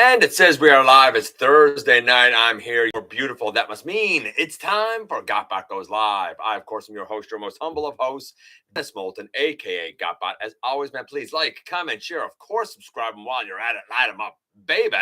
And it says we are live. It's Thursday night. I'm here. You're beautiful. That must mean it's time for GotBot Goes Live. I, of course, am your host, your most humble of hosts, Dennis Moulton, a.k.a. GotBot. As always, man, please like, comment, share. Of course, subscribe. And while you're at it, light them up, baby.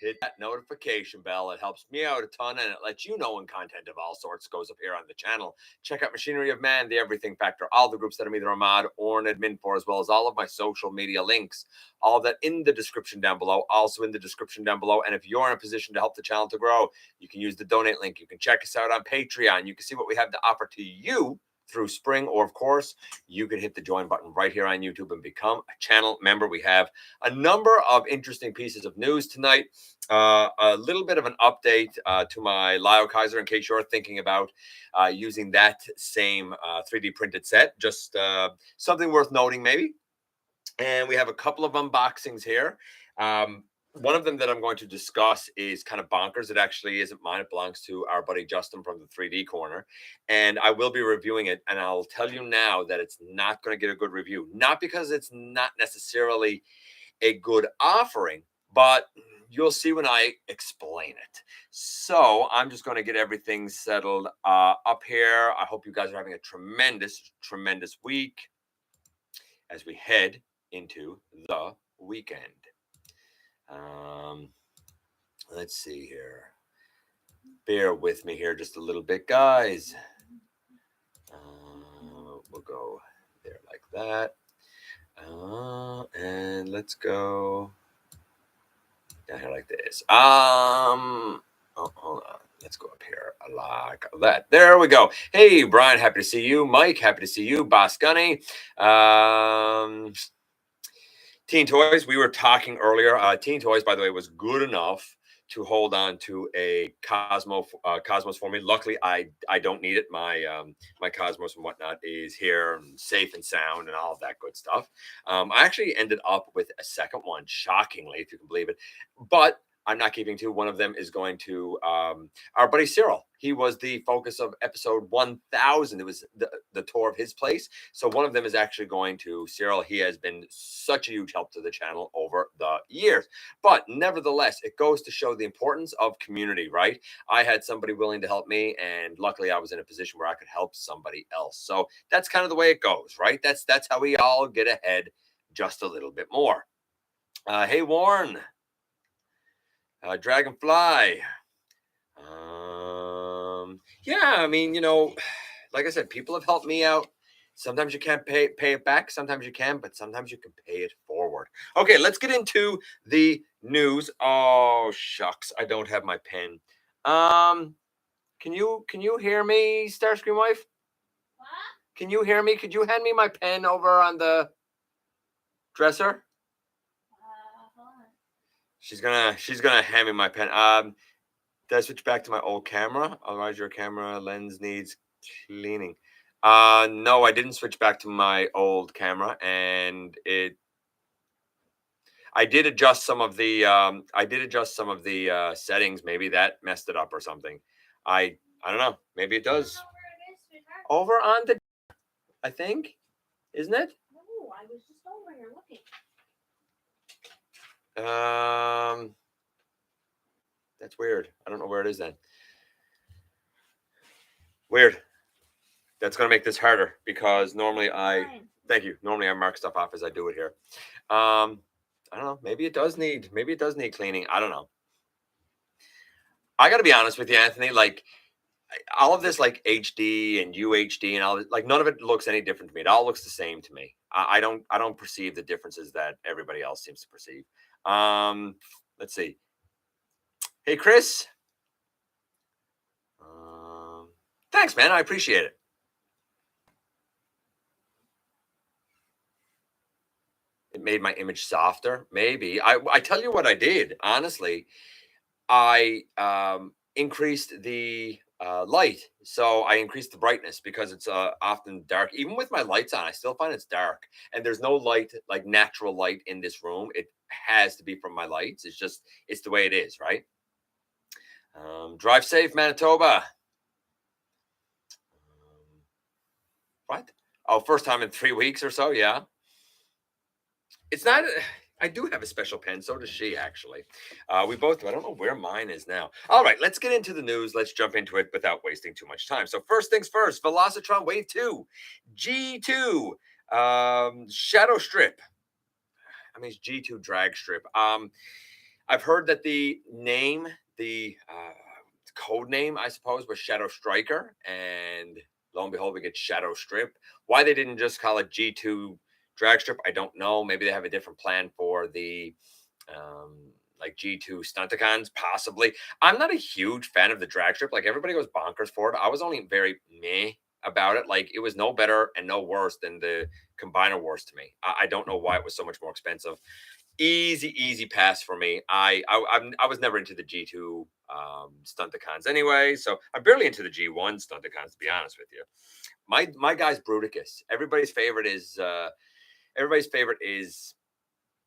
Hit that notification bell. It helps me out a ton, and it lets you know when content of all sorts goes up here on the channel. Check out Machinery of Man, The Everything Factor, all the groups that I'm either a mod or an admin for, as well as all of my social media links. All of that in the description down below, also in the description down below. And if you're in a position to help the channel to grow, you can use the donate link. You can check us out on Patreon. You can see what we have to offer to you through Spring, or of course, you can hit the join button right here on YouTube and become a channel member. We have a number of interesting pieces of news tonight. A little bit of an update to my Lio Kaiser in case you're thinking about using that same 3D printed set. Just something worth noting, maybe. And we have a couple of unboxings here. One of them that I'm going to discuss is kind of bonkers. It actually isn't mine. It belongs to our buddy Justin from the 3D Corner. And I will be reviewing it. And I'll tell you now that it's not going to get a good review. Not because it's not necessarily a good offering, but you'll see when I explain it. So I'm just going to get everything settled up here. I hope you guys are having a tremendous, tremendous week as we head into the weekend. Let's see here. Bear with me here just a little bit, guys. We'll go there like that. And let's go down here like this. Oh, hold on. Let's go up here like that. There we go. Hey, Brian, happy to see you. Mike, happy to see you. Boss Gunny. Teen Toys, we were talking earlier. Teen Toys, by the way, was good enough to hold on to a Cosmos for me. Luckily, I don't need it. My my Cosmos and whatnot is here and safe and sound and all of that good stuff. I actually ended up with a second one, shockingly, if you can believe it. But I'm not keeping two. One of them is going to our buddy Cyril. He was the focus of episode 1000. It was the tour of his place. So one of them is actually going to Cyril. He has been such a huge help to the channel over the years. But nevertheless, it goes to show the importance of community, right? I had somebody willing to help me, and luckily I was in a position where I could help somebody else. So that's kind of the way it goes, right? That's how we all get ahead just a little bit more. Hey, Warren. Dragonfly. Yeah, I mean, you know, like I said, people have helped me out. Sometimes you can't pay it back. Sometimes you can, but sometimes you can pay it forward. Okay, let's get into the news. Oh, shucks. I don't have my pen. Can you hear me, Starscream wife? What? Can you hear me? Could you hand me my pen over on the dresser? She's gonna hand me my pen. Did I switch back to my old camera? Otherwise, your camera lens needs cleaning. No, I didn't switch back to my old camera, and I did adjust some of the settings. Maybe that messed it up or something. I don't know. Maybe it does. Over on the, I think, isn't it? No, I was just over here looking. That's weird. I don't know where it is then. Weird. That's going to make this harder because normally thank you. Normally I mark stuff off as I do it here. I don't know. Maybe it does need cleaning. I don't know. I got to be honest with you, Anthony, like all of this like HD and UHD and all, like none of it looks any different to me. It all looks the same to me. I don't perceive the differences that everybody else seems to perceive. Let's see. Hey, Chris. Thanks, man. I appreciate it. It made my image softer. Maybe. I tell you what I did. Honestly, I increased the light. So I increased the brightness because it's often dark. Even with my lights on, I still find it's dark. And there's no light, like natural light in this room. It has to be from my lights. It's the way it is, right? Drive safe, Manitoba. What? Oh, first time in 3 weeks or so, yeah. It's not, I do have a special pen. So does she, actually. We both do. I don't know where mine is now. All right, let's get into the news. Let's jump into it without wasting too much time. So, first things first, Velocitron Wave 2, G2, Shadow Strip. I mean, it's G2 Drag Strip. I've heard that the name, the code name, I suppose, was Shadow Striker. And lo and behold, we get Shadow Strip. Why they didn't just call it G2 Drag Strip, I don't know. Maybe they have a different plan for the um, like G2 Stunticons, possibly. I'm not a huge fan of the drag strip. Like everybody goes bonkers for it. I was only very meh about it. Like it was no better and no worse than the Combiner Wars to me. I don't know why it was so much more expensive. Easy pass for me. I was never into the G2 Stunticons anyway, so I'm barely into the G1 Stunticons, to be honest with you. My guy's Bruticus. Everybody's favorite is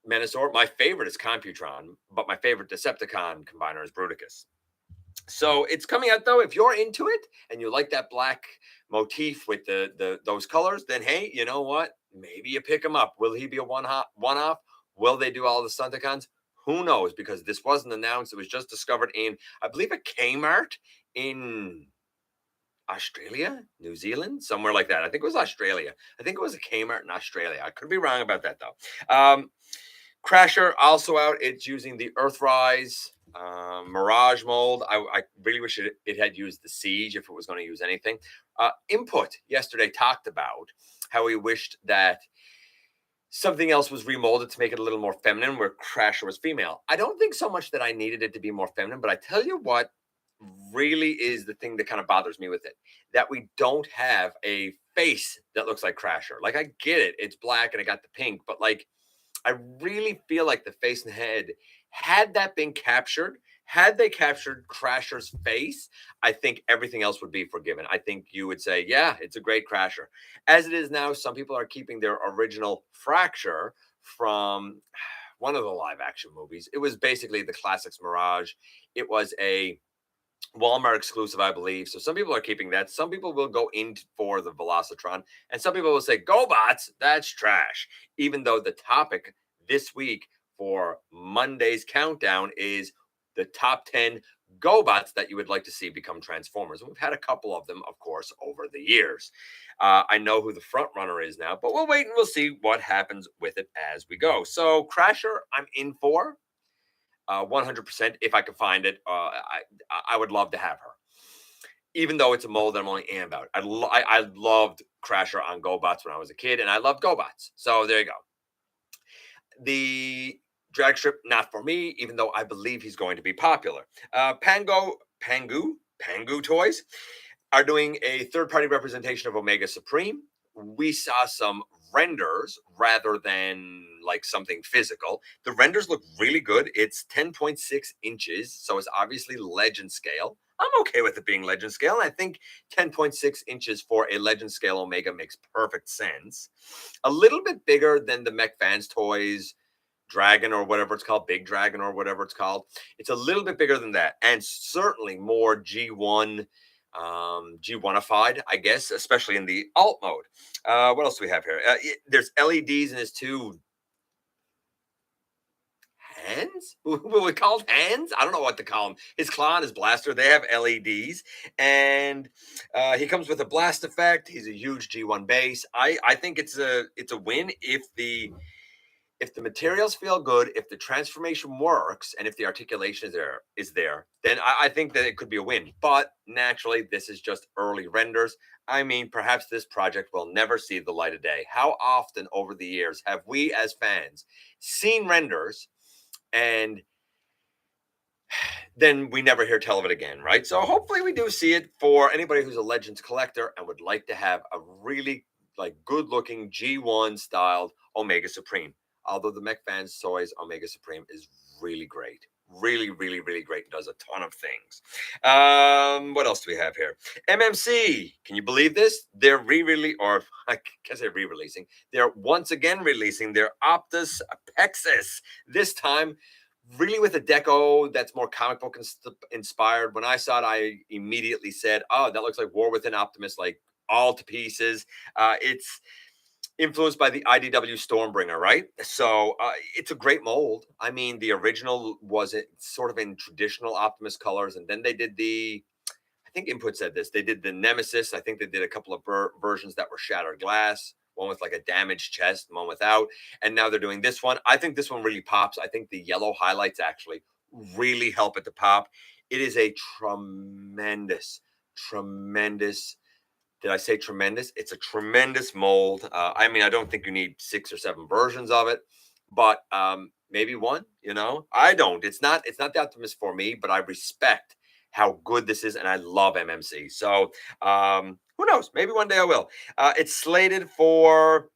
Menasor. My favorite is Computron, but my favorite Decepticon combiner is Bruticus. So it's coming out though. If you're into it and you like that black motif with the those colors, then hey, you know what? Maybe you pick him up. Will he be a one off? Will they do all the Stunticons? Who knows? Because this wasn't announced. It was just discovered in, I believe, a Kmart in Australia, New Zealand, somewhere like that. I think it was Australia. I think it was a Kmart in Australia. I could be wrong about that though. Crasher also out. It's using the Earthrise Mirage mold. I really wish it had used the Siege if it was going to use anything. Input yesterday talked about how he wished that something else was remolded to make it a little more feminine, where Crasher was female. I don't think so much that I needed it to be more feminine, but I tell you what really is the thing that kind of bothers me with it, that we don't have a face that looks like Crasher. Like I get it, it's black and I got the pink, but like I really feel like the face and head, had that been captured, had they captured Crasher's face, I think everything else would be forgiven. I think you would say, yeah, it's a great Crasher. As it is now, some people are keeping their original Fracture from one of the live action movies. It was basically the Classics Mirage. It was a Walmart exclusive, I believe. So some people are keeping that. Some people will go in for the Velocitron, and some people will say, "GoBots, that's trash." Even though the topic this week for Monday's countdown is the top 10 GoBots that you would like to see become Transformers. And we've had a couple of them, of course, over the years. I know who the front runner is now, but we'll wait and we'll see what happens with it as we go. So Crasher, I'm in for. 100%. If I could find it, I would love to have her. Even though it's a mold that I'm only in about. I loved Crasher on GoBots when I was a kid, and I loved GoBots. So there you go. The drag strip, not for me, even though I believe he's going to be popular. Pangu Toys are doing a third-party representation of Omega Supreme. We saw some renders rather than like something physical. The renders look really good. It's 10.6 inches, so it's obviously legend scale. I'm okay with it being legend scale. And I think 10.6 inches for a legend scale Omega makes perfect sense. A little bit bigger than the Mech Fans Toys Dragon or whatever it's called, Big Dragon or whatever it's called. It's a little bit bigger than that, and certainly more G1 G1ified, I guess, especially in the alt mode. What else do we have here? There's LEDs in his two hands. Will we call hands? I don't know what to call them. His claw and his blaster, they have LEDs, and he comes with a blast effect. He's a huge G1 base. I think it's a win if the materials feel good, if the transformation works, and if the articulation is there, then I think that it could be a win. But naturally, this is just early renders. I mean, perhaps this project will never see the light of day. How often over the years have we as fans seen renders and then we never hear tell of it again, right? So hopefully we do see it for anybody who's a Legends collector and would like to have a really like good looking G1 styled Omega Supreme. Although the Mech Fans Toys Omega Supreme is really great. Really great. It does a ton of things. What else do we have here? MMC. Can you believe this? They're re-releasing, or I guess they're re-releasing. They're once again releasing their Optus Apexis. This time, really with a deco that's more comic book inspired. When I saw it, I immediately said, "Oh, that looks like War Within Optimus, like all to pieces." It's influenced by the IDW Stormbringer, right? So it's a great mold. I mean, the original was it sort of in traditional Optimus colors, and then they did the. I think Input said this. They did the Nemesis. I think they did a couple of versions that were shattered glass. One with like a damaged chest, one without, and now they're doing this one. I think this one really pops. I think the yellow highlights actually really help it to pop. It is a tremendous, tremendous, did I say tremendous? It's a tremendous mold. I mean, I don't think you need 6 or 7 versions of it, but maybe one. I don't. It's not the Optimus for me, but I respect how good this is, and I love MMC. So who knows? Maybe one day I will. It's slated for.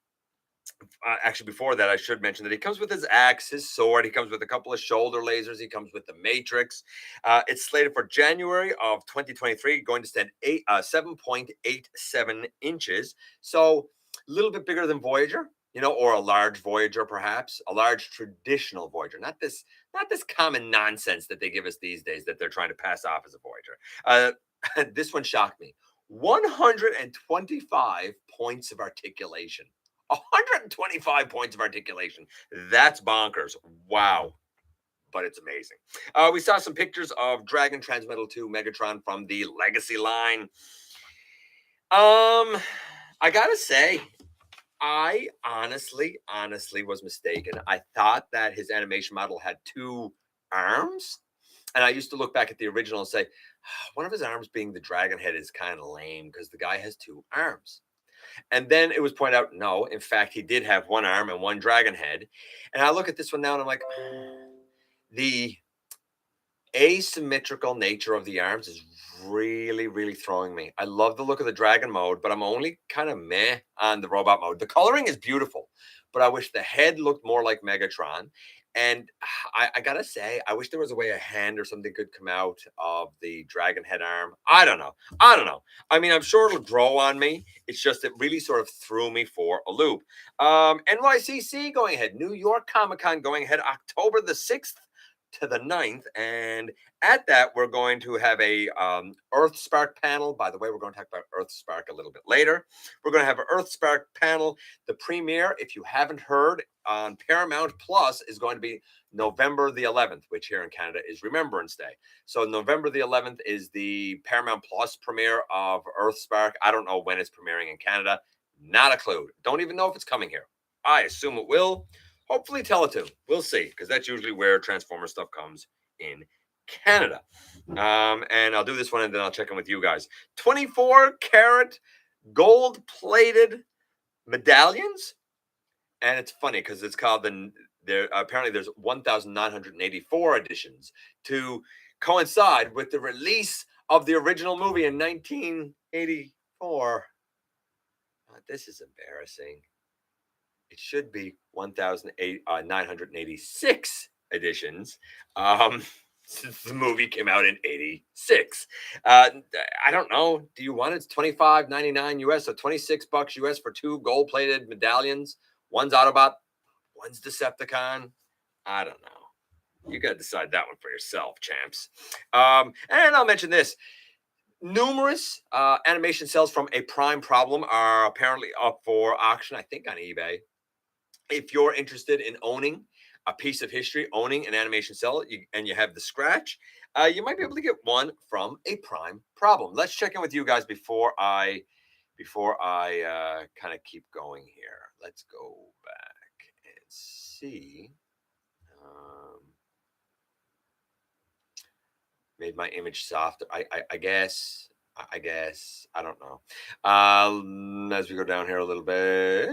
Actually, before that, I should mention that he comes with his axe, his sword. He comes with a couple of shoulder lasers. He comes with the Matrix. It's slated for January of 2023, going to stand 7.87 inches. So a little bit bigger than Voyager, or a large Voyager, perhaps a large traditional Voyager. Not this common nonsense that they give us these days that they're trying to pass off as a Voyager. This one shocked me. 125 points of articulation. 125 points of articulation. That's bonkers. Wow. But it's amazing. We saw some pictures of Dragon Transmetal 2 Megatron from the Legacy line. I gotta say, I honestly was mistaken. I thought that his animation model had 2 arms. And I used to look back at the original and say, one of his arms being the dragon head is kind of lame because the guy has 2 arms. And then it was pointed out, no, in fact, he did have 1 arm and 1 dragon head. And I look at this one now and I'm like, the asymmetrical nature of the arms is really, really throwing me. I love the look of the dragon mode, but I'm only kind of meh on the robot mode. The coloring is beautiful, but I wish the head looked more like Megatron. And I gotta say, I wish there was a way a hand or something could come out of the dragon head arm. I don't know. I mean, I'm sure it'll grow on me. It's just it really sort of threw me for a loop. NYCC going ahead. New York Comic Con going ahead October the 6th to the 9th. And at that, we're going to have a Earthspark panel. By the way, we're going to talk about Earthspark a little bit later. We're going to have an Earthspark panel. The premiere, if you haven't heard, on Paramount Plus is going to be November the 11th, which here in Canada is Remembrance Day. So November the 11th is the Paramount Plus premiere of Earthspark. I don't know when it's premiering in Canada. Not a clue. Don't even know if it's coming here. I assume it will. Hopefully Teletoon. We'll see, because that's usually where Transformer stuff comes in Canada. And I'll do this one and then I'll check in with you guys. 24-karat gold-plated medallions. And it's funny because it's called apparently there's 1,984 editions to coincide with the release of the original movie in 1984. This is embarrassing. It should be 1,986 editions. Since the movie came out in 86. I don't know. Do you want it? It's $25.99 US, so $26 US for 2 gold-plated medallions. One's Autobot, one's Decepticon. I don't know. You got to decide that one for yourself, champs. And I'll mention this. Numerous animation cells from A Prime Problem are apparently up for auction, I think on eBay. If you're interested in owning a piece of history, owning an animation cell, and you have the scratch, you might be able to get one from A Prime Problem. Let's check in with you guys before I kind of keep going here. Let's go back and see. Made my image softer. I guess. I don't know. As we go down here a little bit.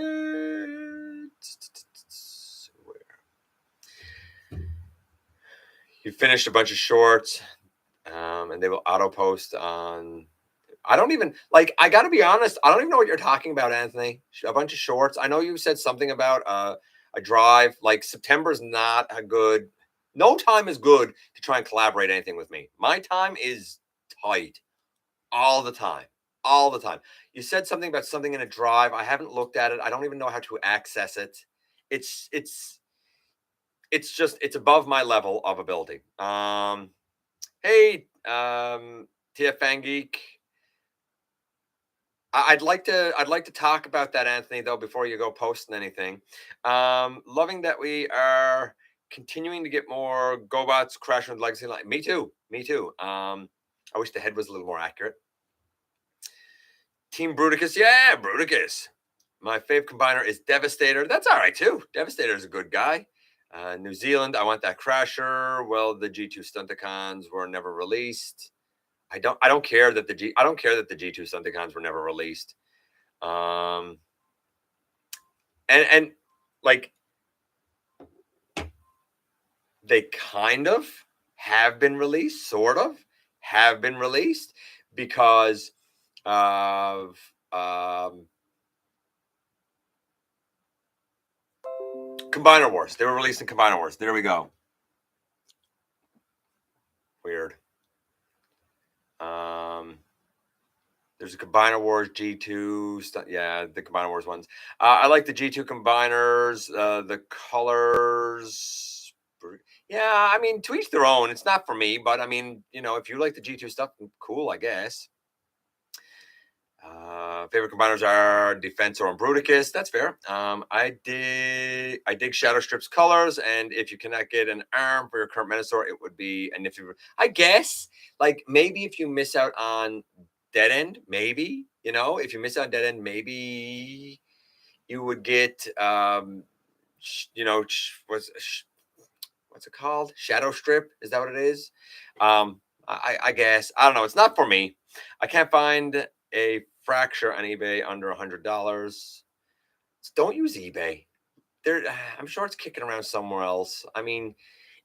You finished a bunch of shorts, and they will auto post on. I don't even I got to be honest. I don't even know what you're talking about, Anthony. A bunch of shorts. I know you said something about a drive. September's not a good. No time is good to try and collaborate anything with me. My time is tight all the time. All the time. You said something about something in a drive. I haven't looked at it. I don't even know how to access it. It's above my level of ability. Hey, TF Fan Geek. I'd like to talk about that, Anthony, though, before you go posting anything. Loving that we are continuing to get more GoBots crashing with Legacy Line. Me too. Me too. I wish the head was a little more accurate. Team Bruticus, yeah, Bruticus. My fave combiner is Devastator. That's all right too. Devastator is a good guy. New Zealand, I want that Crasher. Well, the G2 Stunticons were never released. I don't care that I don't care that the G2 Stunticons were never released. Um and like they kind of have been released, sort of have been released because of Combiner Wars. They were released in Combiner Wars. There we go. Weird. There's a Combiner Wars G2. Yeah, the Combiner Wars ones. I like the G2 combiners. The colors. Yeah, I mean, to each their own. It's not for me, but I mean, you know, if you like the G2 stuff, cool, I guess. Favorite combiners are Defensor and Bruticus. That's fair. I dig Shadow Strip's colors, and if you cannot get an arm for your current Menosaur, it would be a nifty. I guess, like maybe if you miss out on Dead End, maybe if you miss out on Dead End, maybe you would get what's it called? Shadow Strip? Is that what it is? I guess I don't know. It's not for me. I can't find a fracture on eBay under $100. Don't use eBay. I'm sure it's kicking around somewhere else. I mean,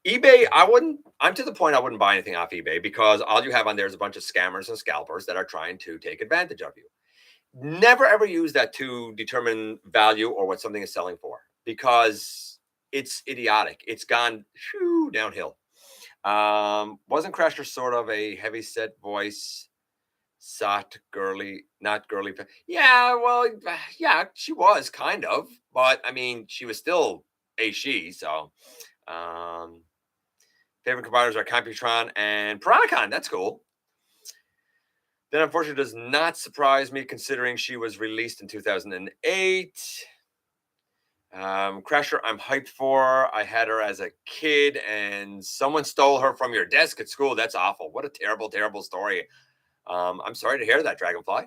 eBay. I'm to the point I wouldn't buy anything off eBay because all you have on there is a bunch of scammers and scalpers that are trying to take advantage of you. Never ever use that to determine value or what something is selling for because it's idiotic. It's gone downhill. Wasn't Crasher sort of a heavy set voice? Sot girly, not girly. Yeah, well, yeah, she was kind of, but I mean, she was still a she. So, um, favorite combiners are Computron and Piranacon. That's cool. Then, unfortunately, does not surprise me considering she was released in 2008. Crasher, I'm hyped for. I had her as a kid, and someone stole her from your desk at school. That's awful. What a terrible, terrible story. I'm sorry to hear that, Dragonfly.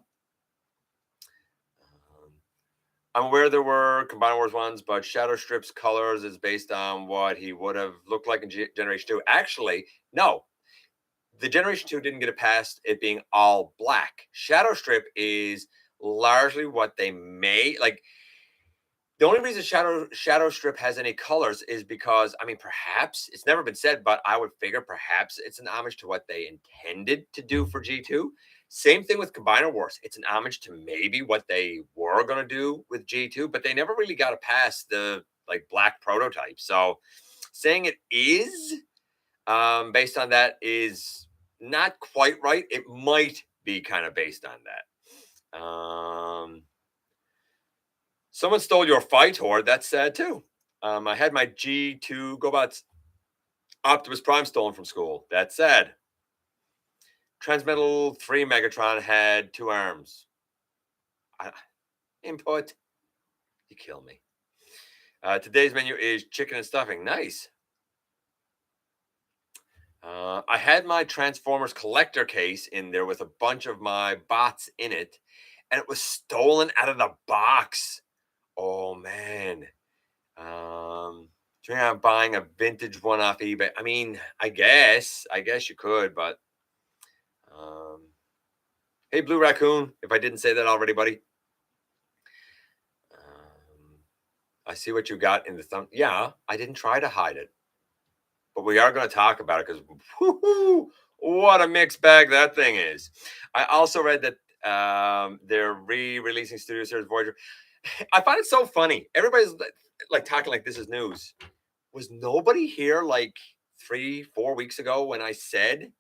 I'm aware there were Combiner Wars ones, but Shadow Strip's colors is based on what he would have looked like in Generation 2. Actually, no. The Generation 2 didn't get it past it being all black. Shadow Strip is largely what they made. Like, the only reason Shadow Strip has any colors is because, I mean, perhaps it's never been said, but I would figure perhaps it's an homage to what they intended to do for G2. Same thing with Combiner Wars. It's an homage to maybe what they were going to do with G2, but they never really got it past the like black prototype. So saying it is based on that is not quite right. It might be kind of based on that. Someone stole your Phytor. That's sad too. I had my G2 GoBots Optimus Prime stolen from school. That's sad. Transmetal 3 Megatron had 2 arms. Input. You kill me. Today's menu is chicken and stuffing. Nice. I had my Transformers collector case in there with a bunch of my bots in it, and it was stolen out of the box. Oh, man. Trying on buying a vintage one off eBay. I mean, I guess you could, but hey, Blue Raccoon, if I didn't say that already, buddy. I see what you got in the thumb. Yeah, I didn't try to hide it, but we are going to talk about it because what a mixed bag that thing is. I also read that they're re-releasing Studio Series Voyager. I find it so funny. Everybody's like talking like this is news. Was nobody here like 3-4 weeks ago when I said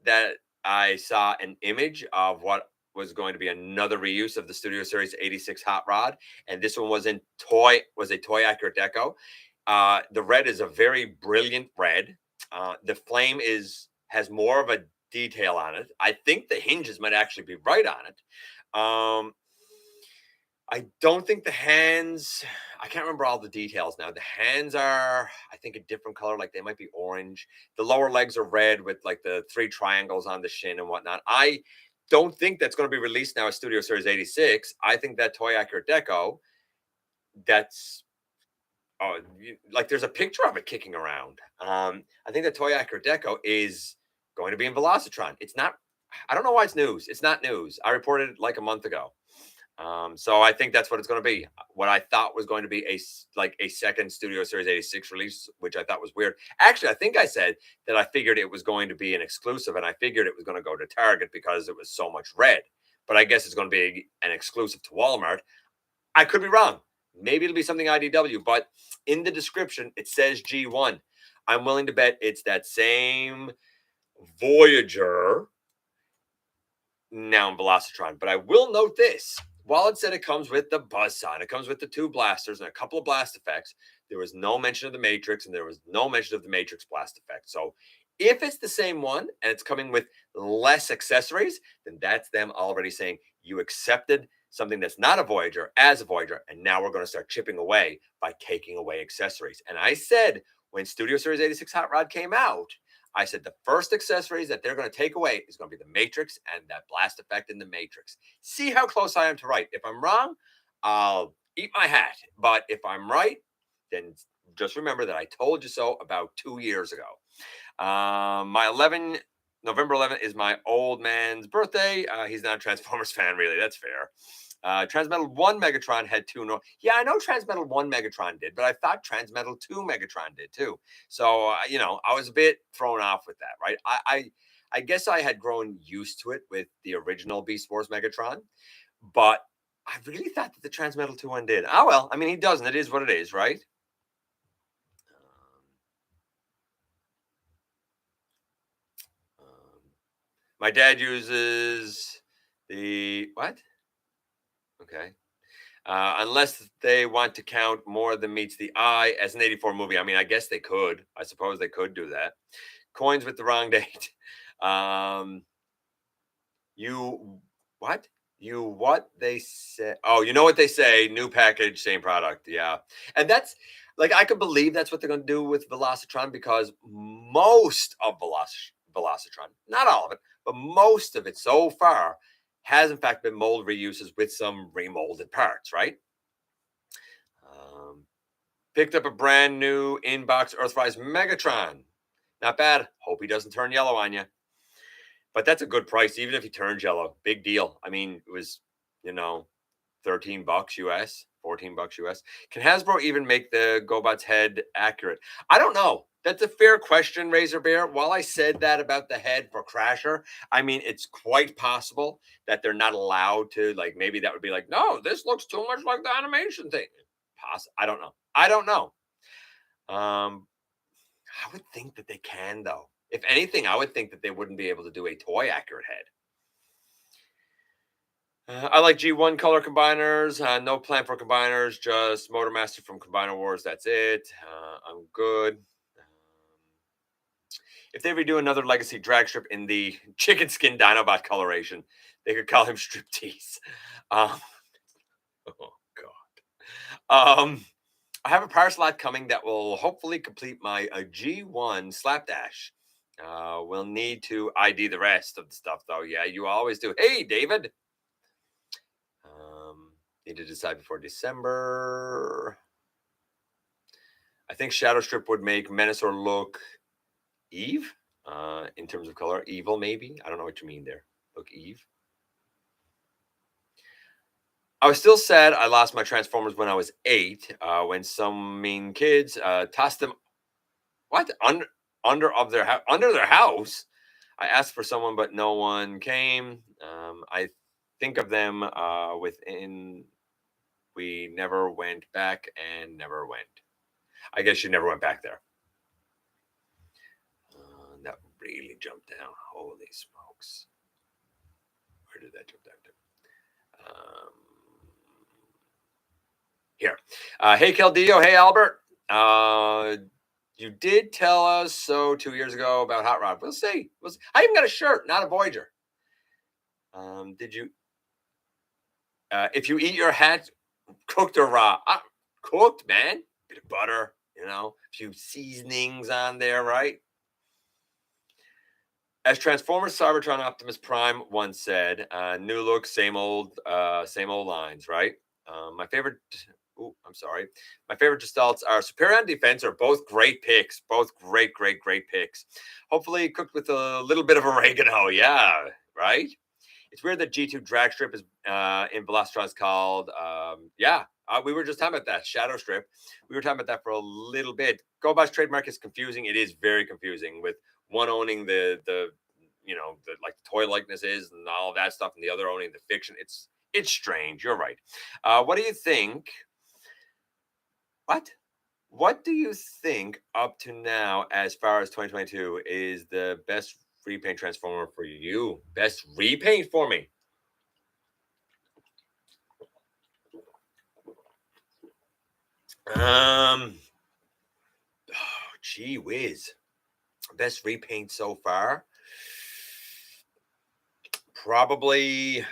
that I saw an image of what was going to be another reuse of the Studio Series 86 Hot Rod, and this one was a toy accurate deco. The red is a very brilliant red. The flame has more of a detail on it. I think the hinges might actually be right on it. I don't think the hands, I can't remember all the details now. The hands are, I think, a different color, like they might be orange. The lower legs are red with like the 3 triangles on the shin and whatnot. I don't think that's going to be released now as Studio Series 86. I think that Toy Accurate Deco, that's like there's a picture of it kicking around. I think the Toy Accurate Deco is going to be in Velocitron. It's not, I don't know why it's news. It's not news. I reported it like a month ago. So I think that's what it's going to be. What I thought was going to be a second Studio Series 86 release, which I thought was weird. Actually, I think I said that I figured it was going to be an exclusive, and I figured it was going to go to Target because it was so much red. But I guess it's going to be an exclusive to Walmart. I could be wrong. Maybe it'll be something IDW, but in the description it says G1. I'm willing to bet it's that same Voyager now in Velocitron. But I will note this. While it said it comes with the buzzsaw, it comes with the 2 blasters and a couple of blast effects, there was no mention of the Matrix and there was no mention of the Matrix blast effect. So if it's the same one and it's coming with less accessories, then that's them already saying you accepted something that's not a Voyager as a Voyager, and now we're going to start chipping away by taking away accessories. And I said when Studio Series 86 Hot Rod came out, I said the first accessories that they're going to take away is going to be the Matrix and that blast effect in the Matrix. See how close I am to right. If I'm wrong, I'll eat my hat. But if I'm right, then just remember that I told you so about 2 years ago. November 11th is my old man's birthday. He's not a Transformers fan, really. That's fair. Transmetal 1 Megatron had 2. Yeah, I know Transmetal 1 Megatron did, but I thought Transmetal 2 Megatron did too. So, I was a bit thrown off with that, right? I guess I had grown used to it with the original Beast Wars Megatron, but I really thought that the Transmetal 2 one did. Oh, well, I mean, he doesn't. It is what it is, right? My dad uses the what? Okay. Unless they want to count more than meets the eye as an 84 movie. I mean, I guess they could. I suppose they could do that. Coins with the wrong date. You what? You what they say? Oh, you know what they say? New package, same product. Yeah. And that's like I could believe that's what they're going to do with Velocitron because most of Velocitron, not all of it, but most of it so far has in fact been mold reuses with some remolded parts, right? Picked up a brand new inbox Earthrise Megatron. Not bad. Hope he doesn't turn yellow on you. But that's a good price, even if he turns yellow. Big deal. I mean, it was, $13 US, $14 US. Can Hasbro even make the GoBot's head accurate? I don't know. That's a fair question, Razor Bear. While I said that about the head for Crasher, I mean, it's quite possible that they're not allowed to, like, maybe that would be like, no, this looks too much like the animation thing. I don't know. I don't know. I would think that they can, though. If anything, I would think that they wouldn't be able to do a toy accurate head. I like G1 color combiners. No plan for combiners, just Motormaster from Combiner Wars. That's it. I'm good. If they ever do another Legacy drag strip in the chicken skin Dinobot coloration, they could call him Striptease. Oh, God. I have a power slot coming that will hopefully complete my G1 Slapdash. We'll need to ID the rest of the stuff, though. Yeah, you always do. Hey, David. Need to decide before December. I think Shadow Strip would make Menasor look Eve in terms of color. Evil, maybe. I don't know what you mean there. Look Eve. I was still sad I lost my Transformers when I was 8. When some mean kids tossed them under their house. I asked for someone, but no one came. I think of them within. We never went back and never went. I guess you never went back there. That really jumped down. Holy smokes! Where did that jump down to? Here. Hey, Keldeo. Hey, Albert. You did tell us so 2 years ago about Hot Rod. We'll see. I even got a shirt, not a Voyager. Did you? If you eat your hat cooked or raw, cooked, man. Bit of butter, a few seasonings on there, right? As Transformers Cybertron Optimus Prime once said, "New look, same old lines." Right? My favorite. Oh, I'm sorry. My favorite gestalts are Superior and Defense are both great picks. Both great picks. Hopefully cooked with a little bit of oregano. Yeah, right. It's weird that G2 drag strip is in Velocitron is called. We were just talking about that Shadow Strip. We were talking about that for a little bit. GotBot's trademark is confusing. It is very confusing with one owning the like the toy likenesses and all of that stuff, and the other owning the fiction. It's strange. You're right. What do you think? What? What do you think up to now, as far as 2022, is the best repaint transformer for you? Best repaint for me. Oh, gee whiz. Best repaint so far? Probably, I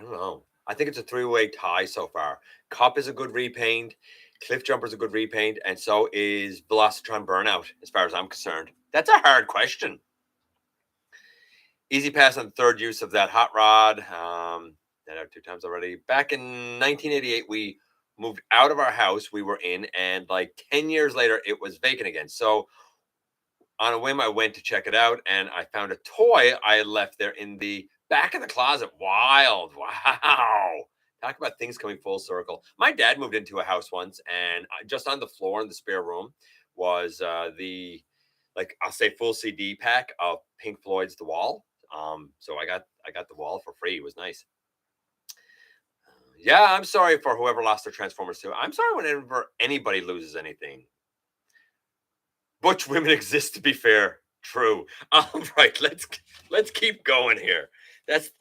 don't know. I think it's a three-way tie so far. Cup is a good repaint, Cliff Jumper is a good repaint, and so is Velocitron Burnout, as far as I'm concerned. That's a hard question. Easy pass on the third use of that hot rod. That out 2 times already. Back in 1988, we moved out of our house we were in, and like 10 years later, it was vacant again. So on a whim, I went to check it out, and I found a toy I had left there in the back of the closet. Wild. Wow. Talk about things coming full circle. My dad moved into a house once, and just on the floor in the spare room was the, like, I'll say full CD pack of Pink Floyd's The Wall. So I got The Wall for free. It was nice. Yeah, I'm sorry for whoever lost their Transformers too. I'm sorry whenever anybody loses anything. Butch women exist, to be fair. True. All right, let's keep going here. That's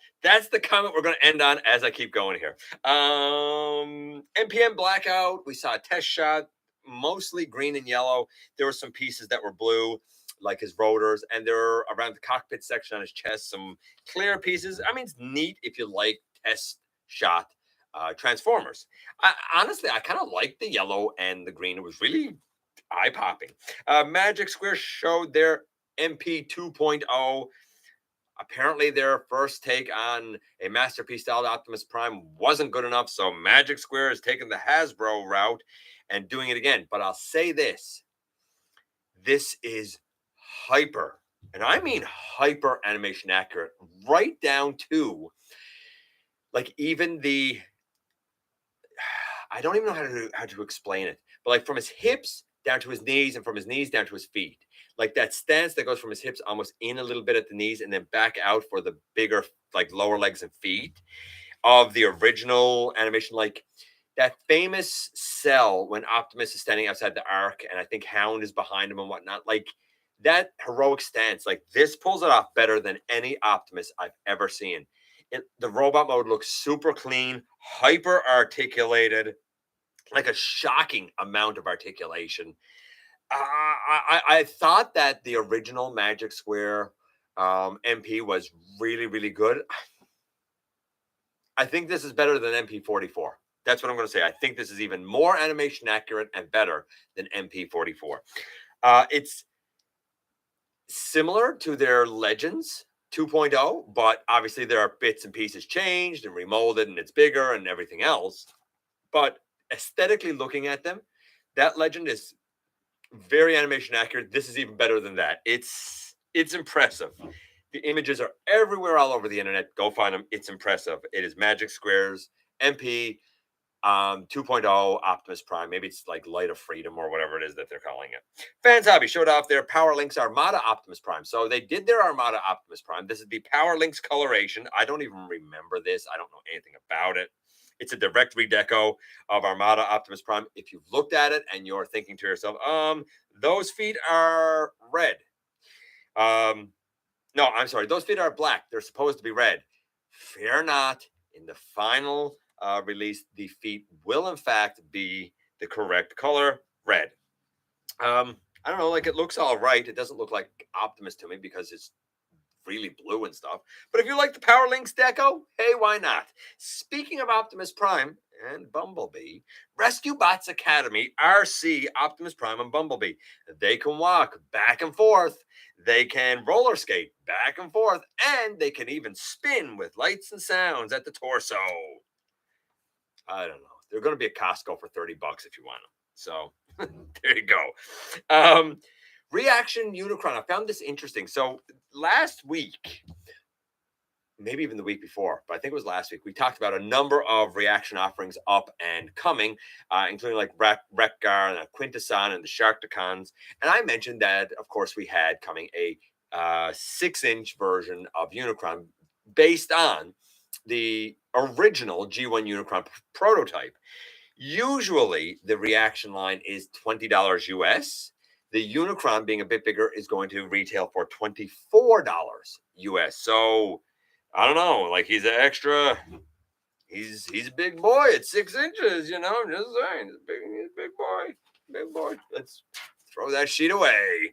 the comment we're going to end on as I keep going here. NPM Blackout. We saw a test shot, mostly green and yellow. There were some pieces that were blue, like his rotors, and there were around the cockpit section on his chest some clear pieces. I mean, it's neat if you like test shot Transformers. Honestly, I kind of liked the yellow and the green. It was really eye popping. Magic Square showed their MP 2.0. Apparently, their first take on a masterpiece styled Optimus Prime wasn't good enough, so Magic Square is taking the Hasbro route and doing it again. But I'll say this is hyper, and I mean hyper animation accurate, right down to like even the, I don't even know how to explain it, but like from his hips down to his knees and from his knees down to his feet. Like that stance that goes from his hips almost in a little bit at the knees and then back out for the bigger, like lower legs and feet of the original animation. Like that famous cell when Optimus is standing outside the Ark and I think Hound is behind him and whatnot. Like that heroic stance, like this pulls it off better than any Optimus I've ever seen. The robot mode looks super clean, hyper articulated, like a shocking amount of articulation. I thought that the original Magic Square MP was really good. I think this is better than MP 44. That's what I'm going to say. I think this is even more animation accurate and better than MP 44. It's similar to their Legends 2.0, but obviously there are bits and pieces changed and remolded, and it's bigger and everything else. But aesthetically looking at them, that Legend is very animation accurate. This is even better than that. It's impressive. The images are everywhere all over the internet. Go find them. It's impressive. It is Magic Square's MP 2.0 Optimus Prime. Maybe it's like Light of Freedom or whatever it is that they're calling it. Fans Hobby showed off their Power Links Armada Optimus Prime. So they did their Armada Optimus Prime. This is the Power Links coloration. I don't even remember this. I don't know anything about it. It's a direct redeco of Armada Optimus Prime. If you've looked at it and you're thinking to yourself, those feet are red. No, I'm sorry. Those feet are black. They're supposed to be red. Fear not. In the final release, the feet will in fact be the correct color, red. I don't know. Like it looks all right. It doesn't look like Optimus to me because it's really blue and stuff. But if you like the Power Links deco, hey, why not? Speaking of Optimus Prime and Bumblebee, Rescue Bots Academy, RC, Optimus Prime, and Bumblebee. They can walk back and forth. They can roller skate back and forth, and they can even spin with lights and sounds at the torso. I don't know. They're going to be at Costco for $30 if you want them. So there you go. Reaction Unicron. I found this interesting. So last week, maybe even the week before, but I think it was last week, we talked about a number of reaction offerings up and coming, including like Wreck-Gar and Quintesson and the Sharkticons. And I mentioned that, of course, we had coming a 6-inch version of Unicron based on the original G1 Unicron prototype. Usually the reaction line is $20 US. The Unicron, being a bit bigger, is going to retail for $24 US. So I don't know, like he's an extra. He's a big boy at 6 inches, you know. I'm just saying, he's a big boy, big boy. Let's throw that sheet away.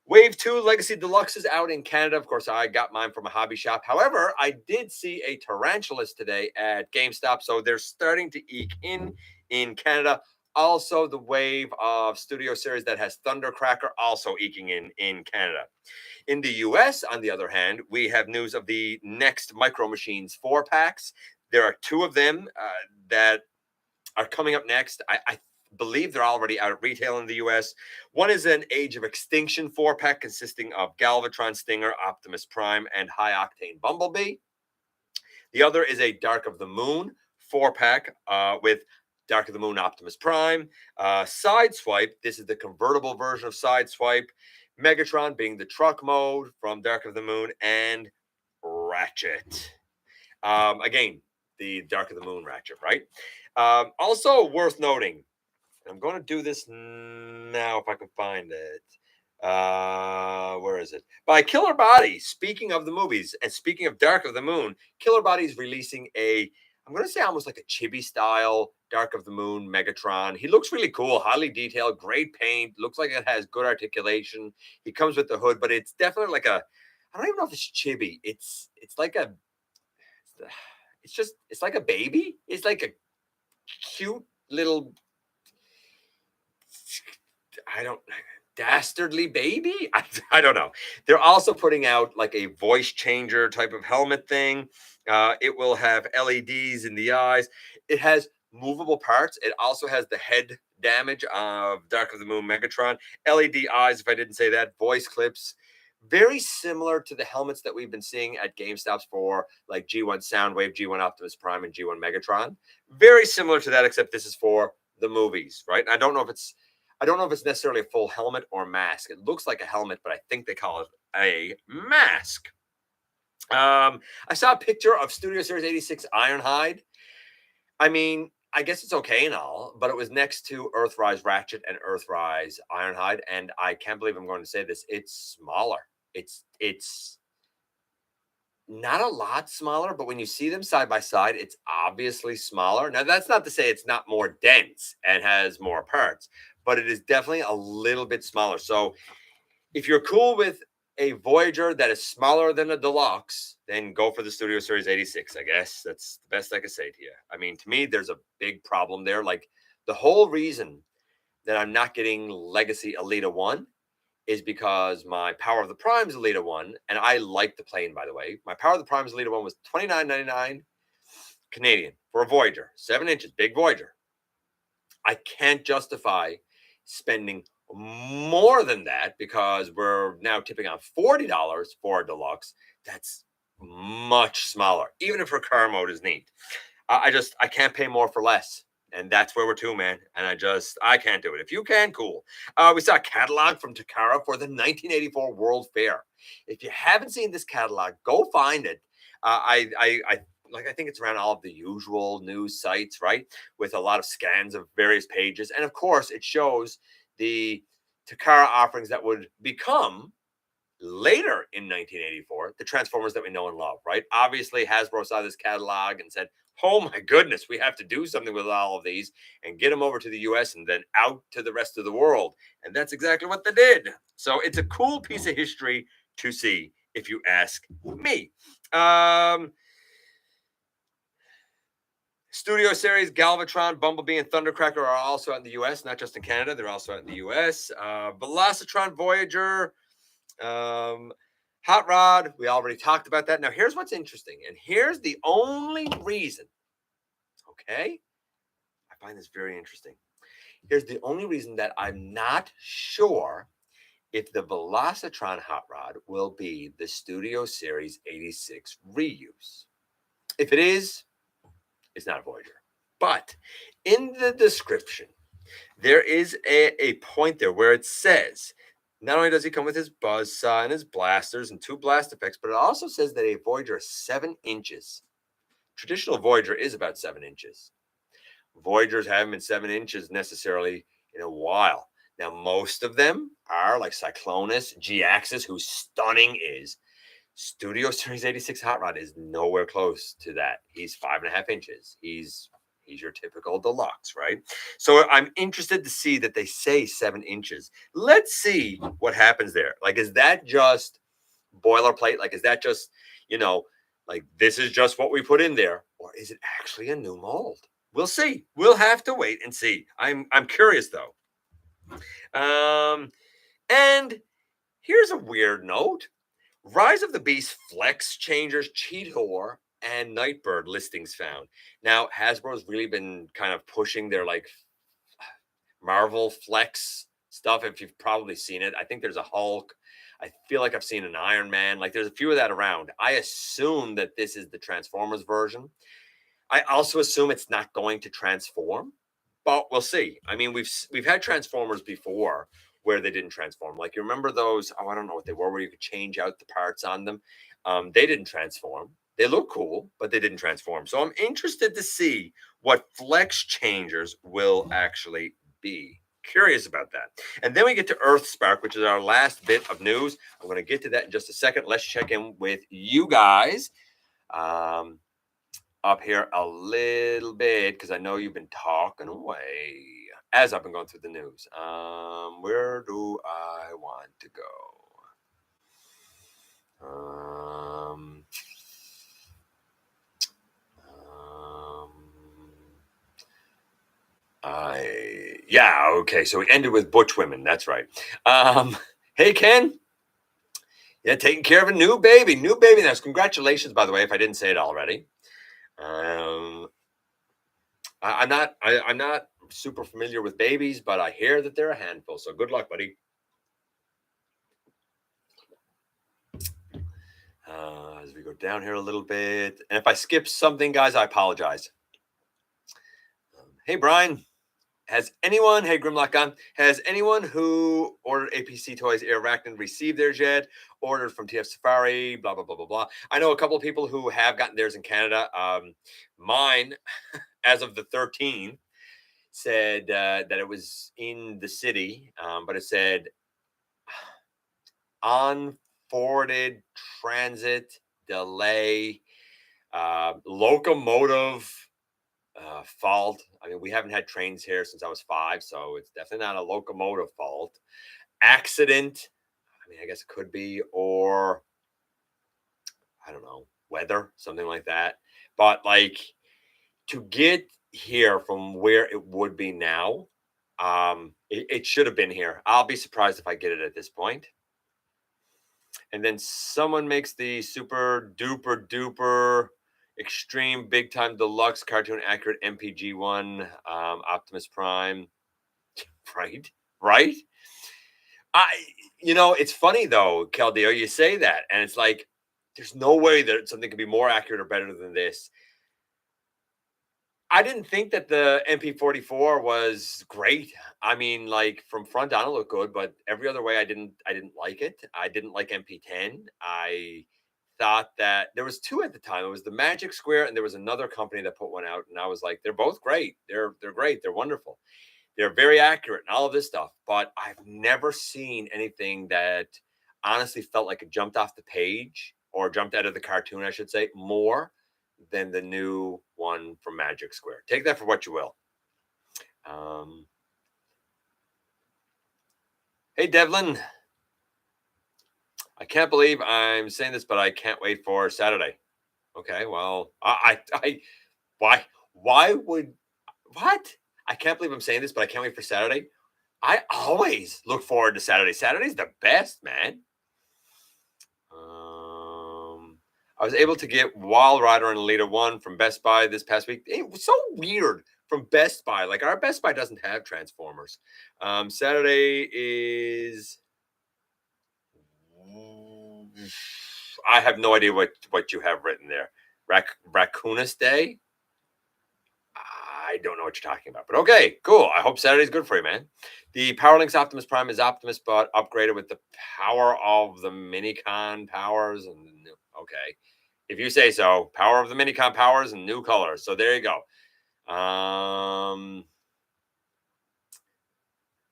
Wave 2 Legacy Deluxe is out in Canada. Of course, I got mine from a hobby shop. However, I did see a Tarantulas today at GameStop, so they're starting to eke in Canada. Also, the wave of Studio Series that has Thundercracker also eking in Canada. In the US, on the other hand, we have news of the next Micro Machines 4-packs. There are 2 of them that are coming up next. I believe they're already out at retail in the US. One is an Age of Extinction 4-pack consisting of Galvatron Stinger, Optimus Prime, and High Octane Bumblebee. The other is a Dark of the Moon 4-pack with Dark of the Moon Optimus Prime. Sideswipe, this is the convertible version of Sideswipe. Megatron being the truck mode from Dark of the Moon, and Ratchet. Again, the Dark of the Moon Ratchet, right? Also worth noting, I'm going to do this now if I can find it. Where is it? By Killer Body. Speaking of the movies and speaking of Dark of the Moon, Killer Body is releasing I'm going to say almost like a chibi style Dark of the Moon Megatron. He looks really cool, highly detailed, great paint. Looks like it has good articulation. He comes with the hood, but it's definitely like I don't even know if it's chibi. It's like it's like a baby. It's like a cute little, dastardly baby. I don't know. They're also putting out like a voice changer type of helmet thing. It will have LEDs in the eyes. It has movable parts. It also has the head damage of Dark of the Moon Megatron. LED eyes, if I didn't say that. Voice clips. Very similar to the helmets that we've been seeing at GameStops for like G1 Soundwave, G1 Optimus Prime, and G1 Megatron. Very similar to that, except this is for the movies, right? I don't know if it's necessarily a full helmet or mask. It looks like a helmet, but I think they call it a mask. I saw a picture of Studio Series 86 Ironhide. I mean, I guess it's okay and all, but it was next to Earthrise Ratchet and Earthrise Ironhide, and I can't believe I'm going to say this. It's smaller. It's not a lot smaller, but when you see them side by side, it's obviously smaller. Now, that's not to say it's not more dense and has more parts, but it is definitely a little bit smaller. So if you're cool with a Voyager that is smaller than a Deluxe, then go for the Studio Series 86. I guess that's the best I can say to you. I mean, to me, there's a big problem there. Like the whole reason that I'm not getting Legacy Elita 1 is because my Power of the Primes Elita 1, and I like the plane, by the way. My Power of the Primes Elita 1 was $29.99 Canadian for a Voyager, 7 inches, big Voyager. I can't justify spending more than that because we're now tipping on $40 for a Deluxe. That's much smaller, even if her car mode is neat. I can't pay more for less. And that's where we're to, man. And I can't do it. If you can, cool. We saw a catalog from Takara for the 1984 World Fair. If you haven't seen this catalog, go find it. I think it's around all of the usual news sites, right? With a lot of scans of various pages. And of course, it shows the Takara offerings that would become later in 1984, the Transformers that we know and love, right? Obviously, Hasbro saw this catalog and said, oh my goodness, we have to do something with all of these and get them over to the US and then out to the rest of the world. And that's exactly what they did. So it's a cool piece of history to see, if you ask me. Studio series, Galvatron, Bumblebee, and Thundercracker are also out in the US, not just in Canada. They're also out in the US. Velocitron Voyager, Hot Rod, we already talked about that. Now, here's what's interesting, and here's the only reason, okay? I find this very interesting. Here's the only reason that I'm not sure if the Velocitron Hot Rod will be the Studio Series 86 reuse. If it is, it's not a Voyager. But in the description, there is a point there where it says, not only does he come with his buzzsaw and his blasters and 2 blast effects, but it also says that a Voyager is 7 inches. Traditional Voyager is about 7 inches. Voyagers haven't been 7 inches necessarily in a while. Now, most of them are like Cyclonus, G-Axis, who's stunning is. Studio Series 86 Hot Rod is nowhere close to that. He's 5.5 inches. He's your typical deluxe, right? So I'm interested to see that they say 7 inches. Let's see what happens there. Like, is that just boilerplate? Like, is that just, like this is just what we put in there? Or is it actually a new mold? We'll see. We'll have to wait and see. I'm curious though. And here's a weird note. Rise of the Beast Flex Changers, Cheetor, and Nightbird listings found. Now, Hasbro's really been kind of pushing their like Marvel Flex stuff. If you've probably seen it, I think there's a Hulk. I feel like I've seen an Iron Man. Like there's a few of that around. I assume that this is the Transformers version. I also assume it's not going to transform, but we'll see. I mean, we've had Transformers before where they didn't transform. Like you remember those? Oh, I don't know what they were, where you could change out the parts on them. They didn't transform. They look cool, but they didn't transform. So I'm interested to see what Flex Changers will actually be. Curious about that. And then we get to Earthspark, which is our last bit of news. I'm going to get to that in just a second. Let's check in with you guys up here a little bit because I know you've been talking away as I've been going through the news. Where do I want to go? Okay. So we ended with Butch Women. That's right. Hey, Ken. Yeah, taking care of a new baby. New baby. That's congratulations, by the way, if I didn't say it already. I'm not super familiar with babies, but I hear that they're a handful. So good luck, buddy. As we go down here a little bit, and if I skip something, guys, I apologize. Hey, Brian. Hey, Grimlock Gun, has anyone who ordered APC Toys Arachnid received theirs yet? Ordered from TF Safari, blah, blah, blah, blah, blah. I know a couple of people who have gotten theirs in Canada. Mine, as of the 13th, said that it was in the city, but it said on forwarded transit delay, locomotive fault. I mean, we haven't had trains here since I was 5, so it's definitely not a locomotive fault. Accident. I mean, I guess it could be, or I don't know, weather, something like that. But like to get here from where it would be now, it should have been here. I'll be surprised if I get it at this point. And then someone makes the super duper duper extreme big time deluxe cartoon accurate MPG one, Optimus Prime. Right. It's funny though, Caldeo, you say that, and it's like there's no way that something could be more accurate or better than this. I didn't think that the MP44 was great. I mean, like from front on it looked good, but every other way I didn't like it. I didn't like MP10. I thought that there was 2 at the time. It was the Magic Square and there was another company that put one out, and I was like, they're both great. They're great. They're wonderful. They're very accurate and all of this stuff, but I've never seen anything that honestly felt like it jumped off the page or jumped out of the cartoon, I should say, more than the new one from Magic Square. Take that for what you will. Hey, Devlin. I can't believe I'm saying this, but I can't wait for Saturday. Okay, well, why, why would, what? I can't believe I'm saying this, but I can't wait for Saturday. I always look forward to Saturday. Saturday's the best, man. I was able to get Wild Rider and Elita 1 from Best Buy this past week. It was so weird from Best Buy. Like, our Best Buy doesn't have Transformers. Saturday is. I have no idea what you have written there. Raccoonus Day? I don't know what you're talking about, but okay, cool. I hope Saturday's good for you, man. The Powerlinks Optimus Prime is Optimus, but upgraded with the power of the Minicon powers. And okay, if you say so, power of the Minicon powers and new colors. So there you go.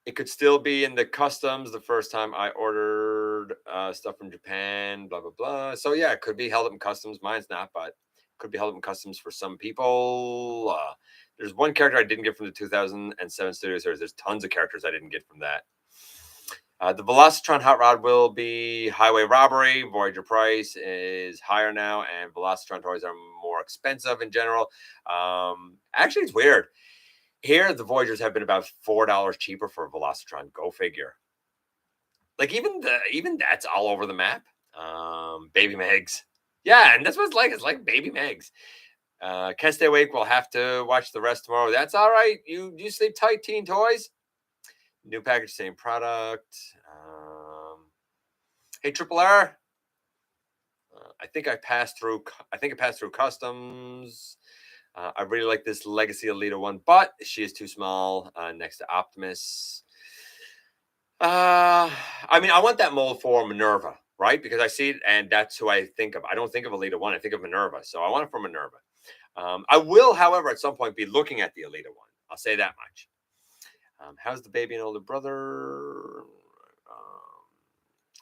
It could still be in the customs the first time I ordered stuff from Japan, blah, blah, blah. So yeah, it could be held up in customs. Mine's not, but could be held up in customs for some people. There's one character I didn't get from the 2007 Studio Series. There's tons of characters I didn't get from that. The Velocitron Hot Rod will be Highway Robbery. Voyager price is higher now, and Velocitron toys are more expensive in general. Actually, it's weird. Here, the Voyagers have been about $4 cheaper for a Velocitron. Go figure. Like even that's all over the map. Baby Megs. Yeah, and that's what it's like. It's like Baby Megs. Can't stay awake. We'll have to watch the rest tomorrow. That's all right. You sleep tight, Teen Toys. New package, same product. Hey, Triple R. I think I passed through customs. I really like this Legacy Elita 1, but she is too small next to Optimus. I mean, I want that mold for Minerva, right? Because I see it, and that's who I think of. I don't think of Elita 1. I think of Minerva. So I want it for Minerva. I will, however, at some point be looking at the Elita 1. I'll say that much. How's the baby and older brother?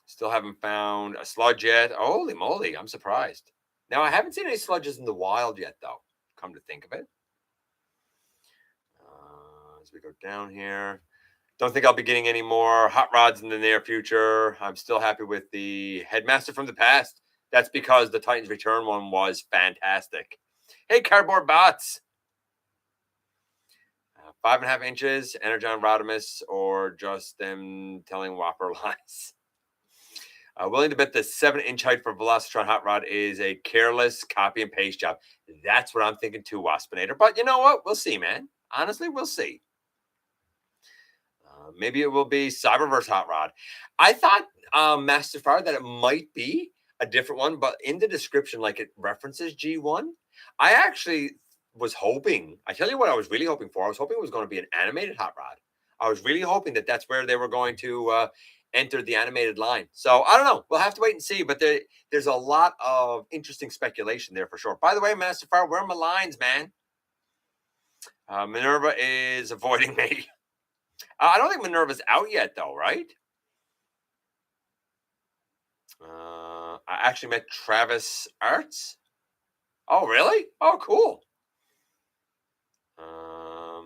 Still haven't found a sludge yet. Holy moly, I'm surprised. Now, I haven't seen any sludges in the wild yet, though, come to think of it. As we go down here. Don't think I'll be getting any more hot rods in the near future. I'm still happy with the Headmaster from the past. That's because the Titans Return one was fantastic. Hey, Cardboard Bots. 5.5 inches, Energon Rodimus, or just them telling Whopper lies. Willing to bet the 7-inch height for Velocitron Hot Rod is a careless copy and paste job. That's what I'm thinking too, Waspinator. But you know what? We'll see, man. Honestly, we'll see. Maybe it will be Cyberverse Hot Rod. I thought, Master Fire, that it might be a different one, but in the description, like it references G1. I actually was hoping, I tell you what I was really hoping for. I was hoping it was going to be an animated Hot Rod. I was really hoping that that's where they were going to enter the animated line. So I don't know. We'll have to wait and see. But there's a lot of interesting speculation there for sure. By the way, Master Fire, where are my lines, man? Minerva is avoiding me. I don't think Minerva's out yet, though, right? I actually met Travis Arts. Oh, really? Oh, cool. I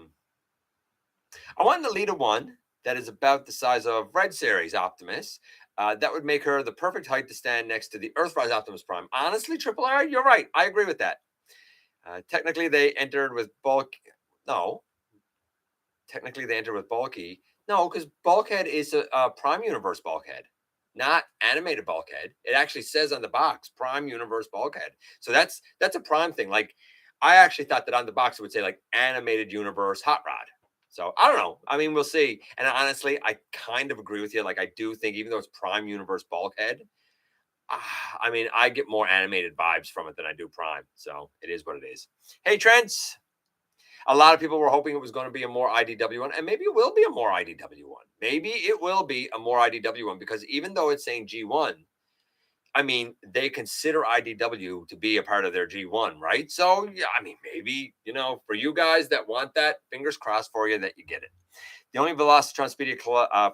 want an Elita 1 that is about the size of Red Series Optimus. That would make her the perfect height to stand next to the Earthrise Optimus Prime. Honestly, Triple R, you're right. I agree with that. Technically, they entered with bulk. No. Technically, they entered with bulky. No, because Bulkhead is a Prime Universe Bulkhead, not animated Bulkhead. It actually says on the box Prime Universe Bulkhead. So that's a Prime thing. Like, I actually thought that on the box it would say like Animated Universe Hot Rod. So I don't know. I mean, we'll see. And honestly, I kind of agree with you. Like, I do think even though it's Prime Universe Bulkhead, I mean, I get more animated vibes from it than I do Prime. So it is what it is. Hey, Trents. A lot of people were hoping it was going to be a more IDW one, and maybe it will be a more IDW one. Maybe it will be a more IDW one, because even though it's saying G1, I mean, they consider IDW to be a part of their G1, right? So, yeah, I mean, maybe, for you guys that want that, fingers crossed for you that you get it. The only Velocitron Speedia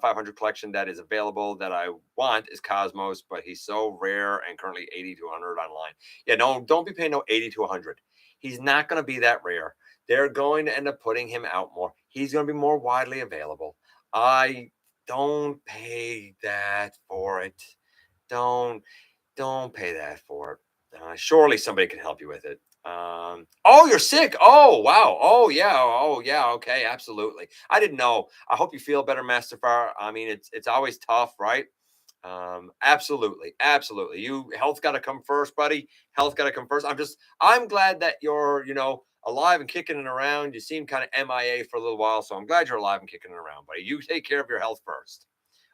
500 collection that is available that I want is Cosmos, but he's so rare and currently 80 to 100 online. Yeah, no, don't be paying no 80 to 100. He's not going to be that rare. They're going to end up putting him out more. He's going to be more widely available. I don't pay that for it. Don't pay that for it. Surely somebody can help you with it. Oh, you're sick. Oh, wow. Oh, yeah. Oh, yeah. Okay, absolutely. I didn't know. I hope you feel better, Master Fire. I mean, it's always tough, right? Absolutely, absolutely. You health got to come first, buddy. Health got to come first. I'm glad that you're, alive and kicking it around. You seem kind of MIA for a little while, so I'm glad you're alive and kicking it around, buddy. You take care of your health first.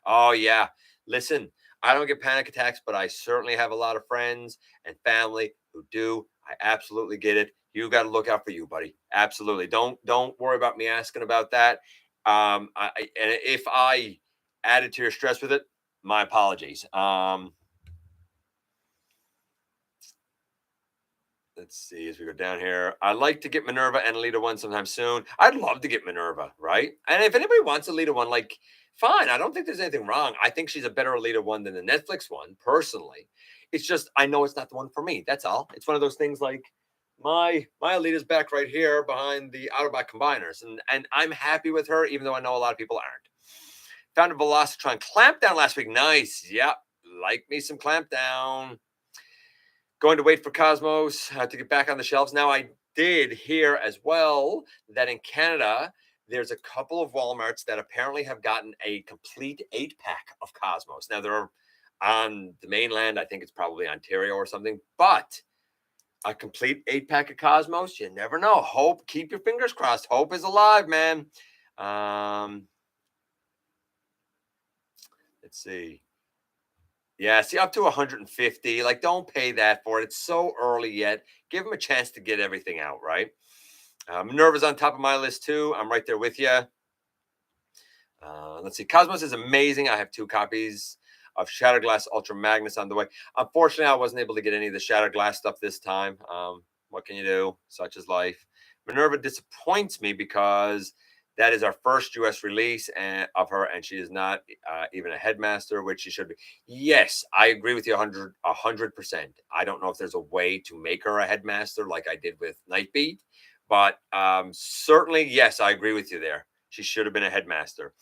Oh, yeah. Listen, I don't get panic attacks, but I certainly have a lot of friends and family who do. I absolutely get it. You got to look out for you, buddy. Absolutely. Don't worry about me asking about that. And if I added to your stress with it, my apologies. Let's see as we go down here. I'd like to get Minerva and Alita one sometime soon. I'd love to get Minerva, right? And if anybody wants Alita one, like, fine. I don't think there's anything wrong. I think she's a better Alita one than the Netflix one, personally. It's just I know it's not the one for me. That's all. It's one of those things like my Alita's back right here behind the Autobot combiners, and I'm happy with her, even though I know a lot of people aren't. Found a Velocitron clampdown last week. Nice. Yep. Like me some clampdown. Going to wait for Cosmos to get back on the shelves. Now, I did hear as well that in Canada, there's a couple of Walmarts that apparently have gotten a complete 8-pack of Cosmos. Now, they're on the mainland. I think it's probably Ontario or something. But a complete 8-pack of Cosmos, you never know. Hope, keep your fingers crossed. Hope is alive, man. Let's see. Yeah, see, up to 150. Like, don't pay that for it. It's so early yet. Give them a chance to get everything out, right? Minerva's on top of my list, too. I'm right there with you. Let's see. Cosmos is amazing. I have 2 copies of Shattered Glass Ultra Magnus on the way. Unfortunately, I wasn't able to get any of the Shattered Glass stuff this time. What can you do? Such is life. Minerva disappoints me because that is our first U.S. release of her, and she is not even a headmaster, which she should be. Yes, I agree with you 100%. I don't know if there's a way to make her a headmaster like I did with Nightbeat, but certainly, yes, I agree with you there. She should have been a headmaster.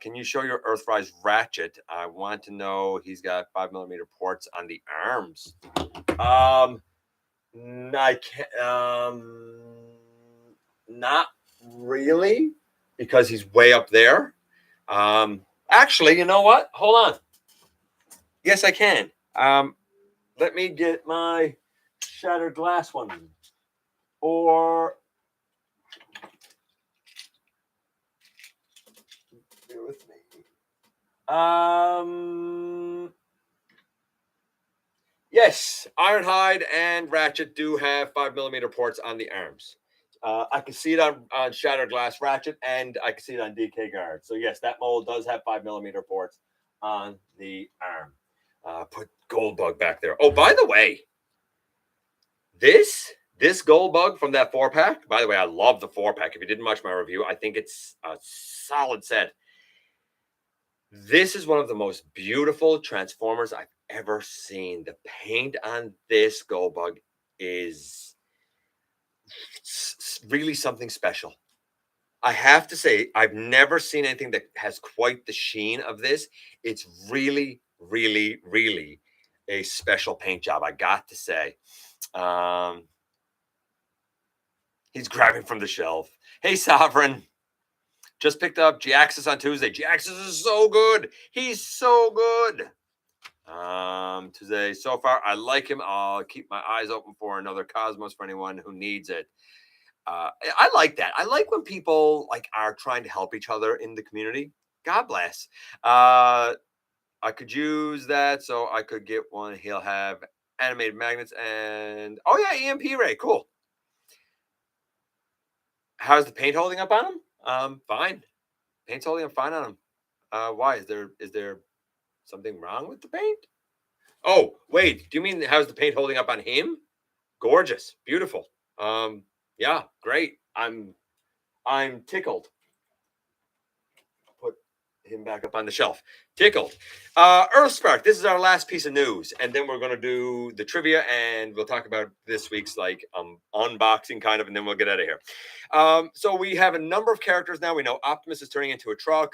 Can you show your Earthrise Ratchet? I want to know he's got 5mm ports on the arms. I can't. Not really, because he's way up there. Actually, you know what? Hold on. Yes, I can. Let me get my Shattered Glass one. Or bear with me. Yes, Ironhide and Ratchet do have 5mm ports on the arms. I can see it on Shattered Glass Ratchet, and I can see it on DK Guard. So yes, that mold does have 5mm ports on the arm. Put Goldbug back there. Oh, by the way, this Goldbug from that 4-pack. By the way, I love the 4-pack. If you didn't watch my review, I think it's a solid set. This is one of the most beautiful Transformers I've ever seen. The paint on this Goldbug is really something special. I have to say, I've never seen anything that has quite the sheen of this. It's really, really, really a special paint job, I got to say. He's grabbing from the shelf. Hey, Sovereign. Just picked up G-Axis on Tuesday. G-Axis is so good. He's so good. Today, so far, I like him. I'll keep my eyes open for another Cosmos for anyone who needs it. I like that. I like when people are trying to help each other in the community. God bless. I could use that, so I could get one. He'll have animated magnets and EMP ray. Cool. How's the paint holding up on him? Fine. Paint's holding up fine on him. Why is there something wrong with the paint? Oh, wait. Do you mean how's the paint holding up on him? Gorgeous, beautiful. Yeah, great. I'm tickled. Put him back up on the shelf. Tickled. Earthspark. This is our last piece of news, and then we're gonna do the trivia, and we'll talk about this week's unboxing kind of, and then we'll get out of here. So we have a number of characters now. We know Optimus is turning into a truck.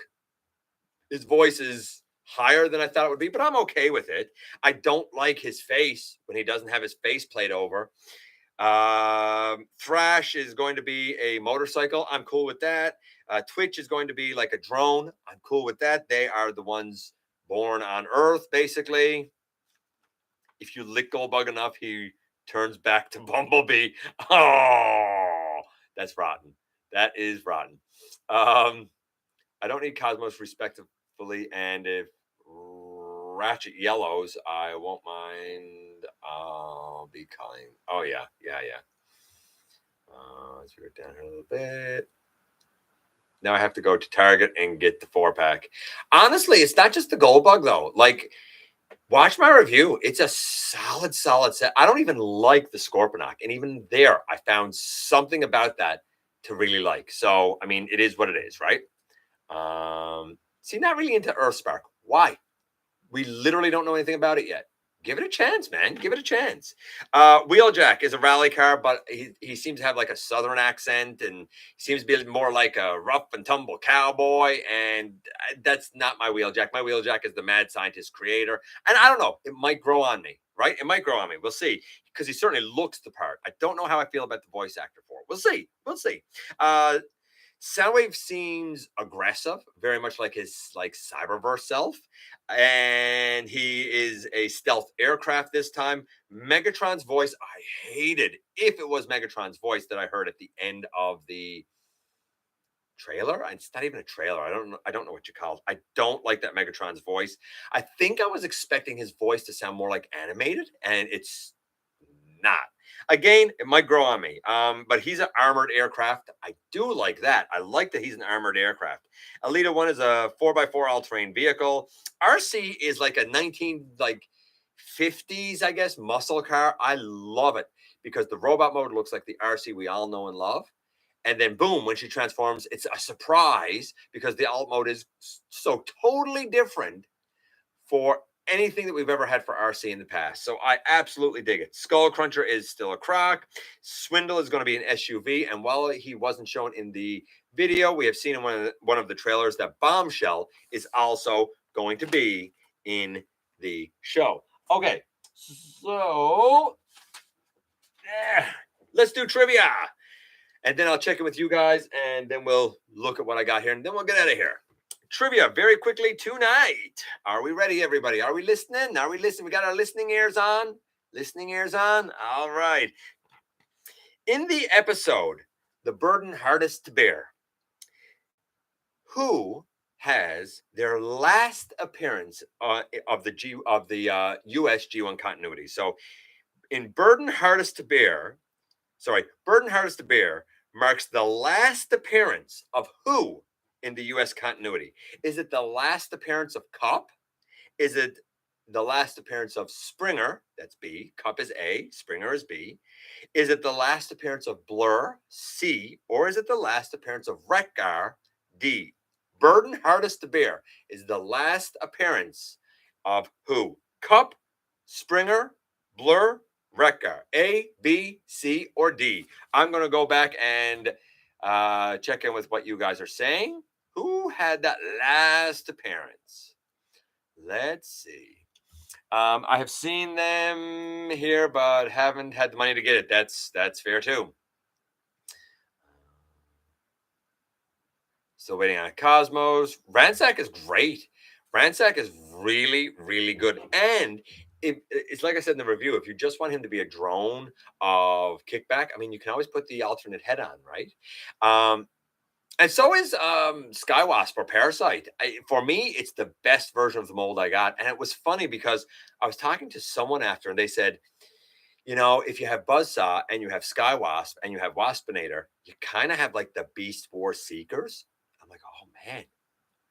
His voice is higher than I thought it would be, but I'm okay with it. I don't like his face when he doesn't have his face plate over. Thrash is going to be a motorcycle. I'm cool with that. Twitch is going to be like a drone. I'm cool with that. They are the ones born on Earth, basically. If you lick Goldbug enough, he turns back to Bumblebee. Oh, that's rotten. That is rotten. I don't need Cosmos respectively, and if Ratchet yellows, I won't mind. I'll be kind. Oh yeah. Let's go down here a little bit. Now I have to go to Target and get the 4-pack. Honestly, it's not just the Goldbug though. Like, watch my review. It's a solid set. I don't even like the Scorponok, and even there, I found something about that to really like. So, I mean, it is what it is, right? See, not really into Earthspark. Why? We literally don't know anything about it yet. Give it a chance, man. Give it a chance. Wheeljack is a rally car, but he seems to have like a southern accent, and he seems to be more like a rough and tumble cowboy. And that's not my Wheeljack. My Wheeljack is the mad scientist creator. And I don't know. It might grow on me, right? It might grow on me. We'll see. Because he certainly looks the part. I don't know how I feel about the voice actor for it. We'll see. We'll see. Soundwave seems aggressive, very much like his Cyberverse self, and he is a stealth aircraft this time. Megatron's voice, I hated if it was Megatron's voice that I heard at the end of the trailer. It's not even a trailer. I don't know what you call it. I don't like that Megatron's voice. I think I was expecting his voice to sound more like animated, and it's not. Again, it might grow on me. But he's an armored aircraft. I do like that. I like that he's an armored aircraft. Alita 1 is a 4x4 all-terrain vehicle. RC is like a 50s, I guess, muscle car. I love it because the robot mode looks like the RC we all know and love. And then boom, when she transforms, it's a surprise because the alt mode is so totally different for anything that we've ever had for RC in the past. So I absolutely dig it. Skull Cruncher is still a croc. Swindle is going to be an SUV. And while he wasn't shown in the video, we have seen in one of the trailers that Bombshell is also going to be in the show. Okay, so let's do trivia. And then I'll check in with you guys, and then we'll look at what I got here, and then we'll get out of here. Trivia very quickly tonight. Are we ready, everybody? Are we listening? Are we listening? We got our listening ears on? Listening ears on? All right. In the episode, The Burden Hardest to Bear, who has their last appearance of the US G1 continuity? So in Burden Hardest to Bear marks the last appearance of who in the U.S. continuity? Is it the last appearance of Cup? Is it the last appearance of Springer? That's B. Cup is A. Springer is B. Is it the last appearance of Blur? C. Or is it the last appearance of Wreck-Gar? D. Burden Hardest to Bear is the last appearance of who? Cup, Springer, Blur, Wreck-Gar. A, B, C, or D. I'm going to go back and check in with what you guys are saying. Who had that last appearance? Let's see. I have seen them here, but haven't had the money to get it. That's fair too. Still waiting on Cosmos. Ransack is great. Ransack is really, really good. And it's like I said in the review, if you just want him to be a drone of kickback, I mean, you can always put the alternate head on, right? And so is Skywasp or Parasite. For me, it's the best version of the mold I got. And it was funny because I was talking to someone after, and they said, you know, if you have Buzzsaw and you have Skywasp and you have Waspinator, you kind of have like the Beast Wars Seekers. I'm like, oh man,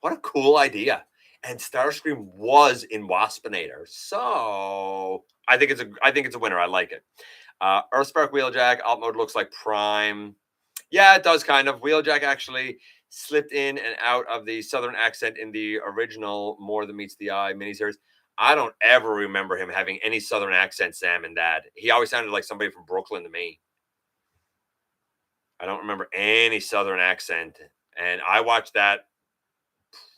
what a cool idea. And Starscream was in Waspinator. So I think it's a winner. I like it. Earthspark Wheeljack, alt mode looks like Prime. Yeah, it does kind of. Wheeljack actually slipped in and out of the southern accent in the original More Than Meets the Eye miniseries. I don't ever remember him having any southern accent, Sam, in that. He always sounded like somebody from Brooklyn to me. I don't remember any southern accent. And I watched that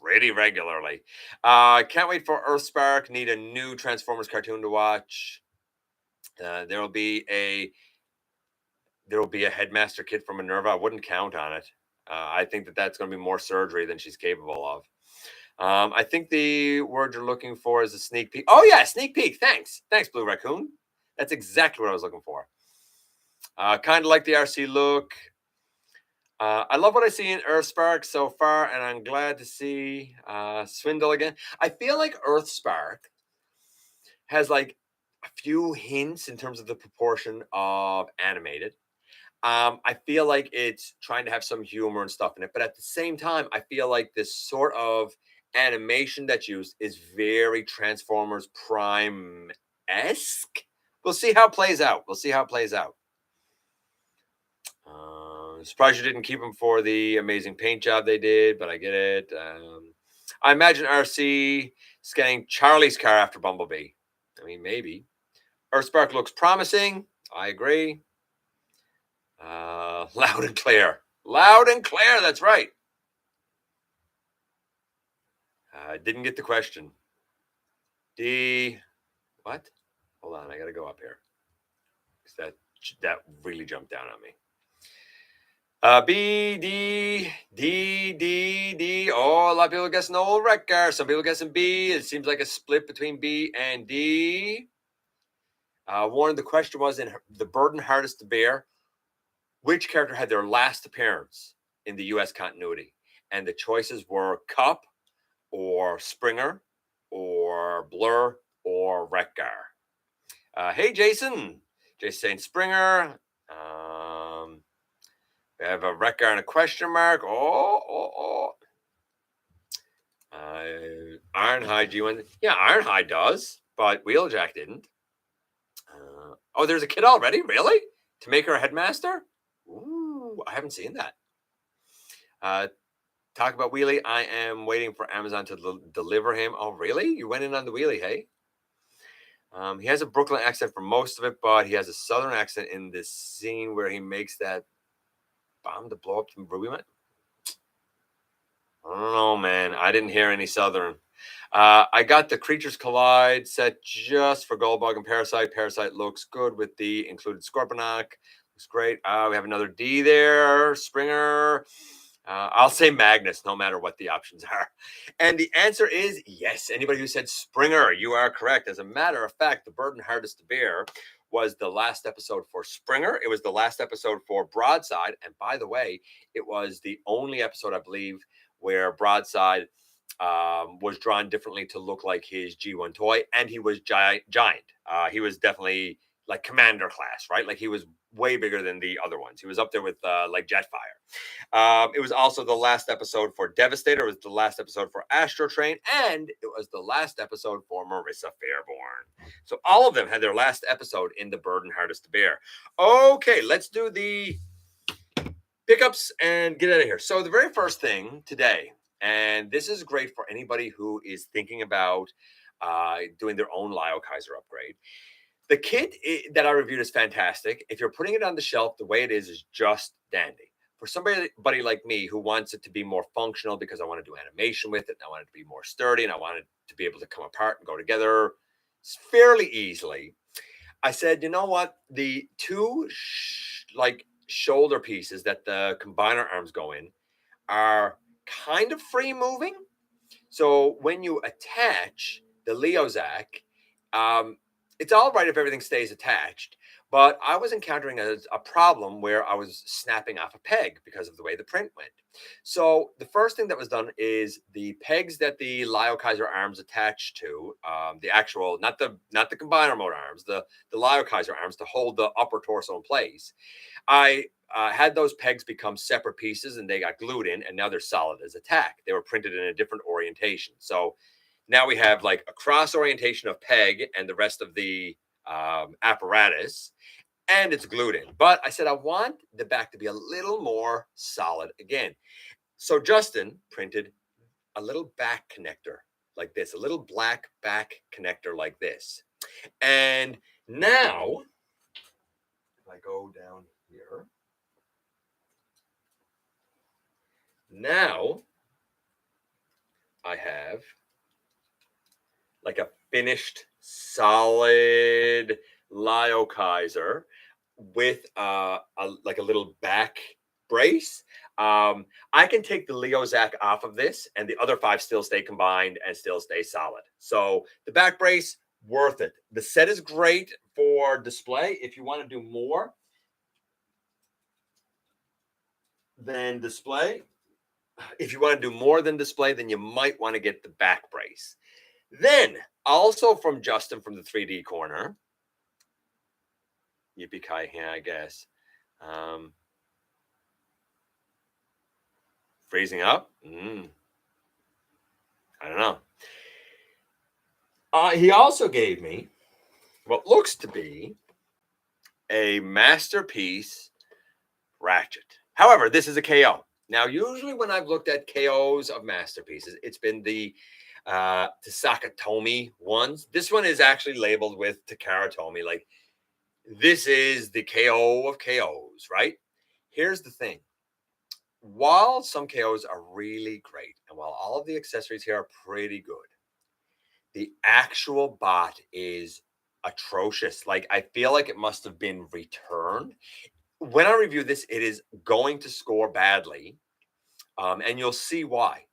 pretty regularly. Can't wait for Earthspark. Need a new Transformers cartoon to watch. There will be a headmaster kit from Minerva. I wouldn't count on it. I think that's going to be more surgery than she's capable of. I think the word you're looking for is a sneak peek. Oh yeah, sneak peek. Thanks, Blue Raccoon. That's exactly what I was looking for. Kind of like the RC look. I love what I see in Earthspark so far, and I'm glad to see Swindle again. I feel like Earthspark has like a few hints in terms of the proportion of animated. I feel like it's trying to have some humor and stuff in it, but at the same time, I feel like this sort of animation that's used is very Transformers Prime-esque. We'll see how it plays out. Surprised you didn't keep them for the amazing paint job they did, but I get it. I imagine RC scanning Charlie's car after Bumblebee. I mean, maybe. Earthspark looks promising. I agree. Loud and clear. That's right. Didn't get the question. What? Hold on, I gotta go up here. That really jumped down on me. B, D. Oh, a lot of people guessing old Wrecker. Some people guessing B. It seems like a split between B and D. Warren, the question was in The Burden Hardest to Bear, which character had their last appearance in the U.S. continuity? And the choices were Cup, or Springer, or Blur, or Wrecker. Hey, Jason. Jason saying Springer. We have a Wrecker and a question mark. Ironhide G1. Yeah, Ironhide does, but Wheeljack didn't. Oh, there's a kid already? Really? To make her a headmaster? Ooh, I haven't seen that. Talk about Wheelie. I am waiting for Amazon to deliver him. Oh, really? You went in on the Wheelie, hey? He has a Brooklyn accent for most of it, but he has a Southern accent in this scene where he makes that bomb to blow up the Ruby Man. I don't know, man. I didn't hear any Southern. I got the Creatures Collide set just for Goldbug and Parasite. Parasite looks good with the included Scorponok. Looks great. We have another D there. Springer. I'll say Magnus, no matter what the options are. And the answer is yes. Anybody who said Springer, you are correct. As a matter of fact, The Burden Hardest to Bear was the last episode for Springer. It was the last episode for Broadside. And by the way, it was the only episode, I believe, where Broadside was drawn differently to look like his G1 toy. And he was giant. He was definitely like Commander class, right? Like he was way bigger than the other ones. He was up there with like Jetfire. It was also the last episode for Devastator. It was the last episode for Astro Train, and it was the last episode for Marissa Fairborn. So all of them had their last episode in The Burden Hardest to Bear. Okay, let's do the pickups and get out of here. So the very first thing today, and this is great for anybody who is thinking about doing their own Lyle Kaiser upgrade. The kit that I reviewed is fantastic. If you're putting it on the shelf, the way it is just dandy. For somebody like me who wants it to be more functional because I want to do animation with it, and I want it to be more sturdy, and I want it to be able to come apart and go together fairly easily, I said, you know what? The two shoulder pieces that the combiner arms go in are kind of free moving. So when you attach the Leozak, it's all right if everything stays attached, but I was encountering a problem where I was snapping off a peg because of the way the print went. So the first thing that was done is the pegs that the Lyle Kaiser arms attached to, the actual, not the combiner mode arms, the Lyle Kaiser arms to hold the upper torso in place. I had those pegs become separate pieces and they got glued in, and now they're solid as a tack. They were printed in a different orientation. So now we have like a cross orientation of peg and the rest of the apparatus, and it's glued in. But I said I want the back to be a little more solid again. So Justin printed a little back connector like this, a little black back connector like this. And now, if I go down here, now I have like a finished solid Lio Kaiser with like a little back brace. I can take the Leozak off of this, and the other 5 still stay combined and still stay solid. So the back brace, worth it. The set is great for display. If you want to do more than display, then you might want to get the back brace. Then, also from Justin from the 3D corner, yippee-ki-yay, I guess. Freezing up? I don't know. He also gave me what looks to be a masterpiece ratchet. However, this is a KO. Now, usually when I've looked at KOs of masterpieces, it's been the Tasakatomi ones. This one is actually labeled with Takara Tomy. Like, this is the KO of KOs, right? Here's the thing. While some KOs are really great, and while all of the accessories here are pretty good, the actual bot is atrocious. Like, I feel like it must have been returned. When I review this, it is going to score badly, and you'll see why.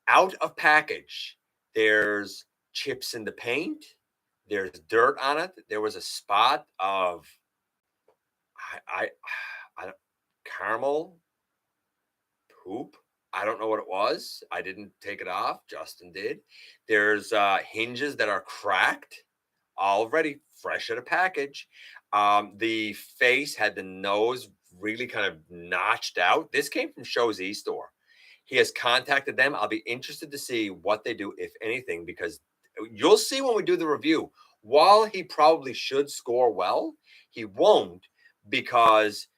Out of package, there's chips in the paint. There's dirt on it. There was a spot of I caramel poop. I don't know what it was. I didn't take it off. Justin did. There's hinges that are cracked, already fresh out of package. The face had the nose really kind of notched out. This came from Show's e-store. He has contacted them. I'll be interested to see what they do, if anything, because you'll see when we do the review. While he probably should score well, he won't because,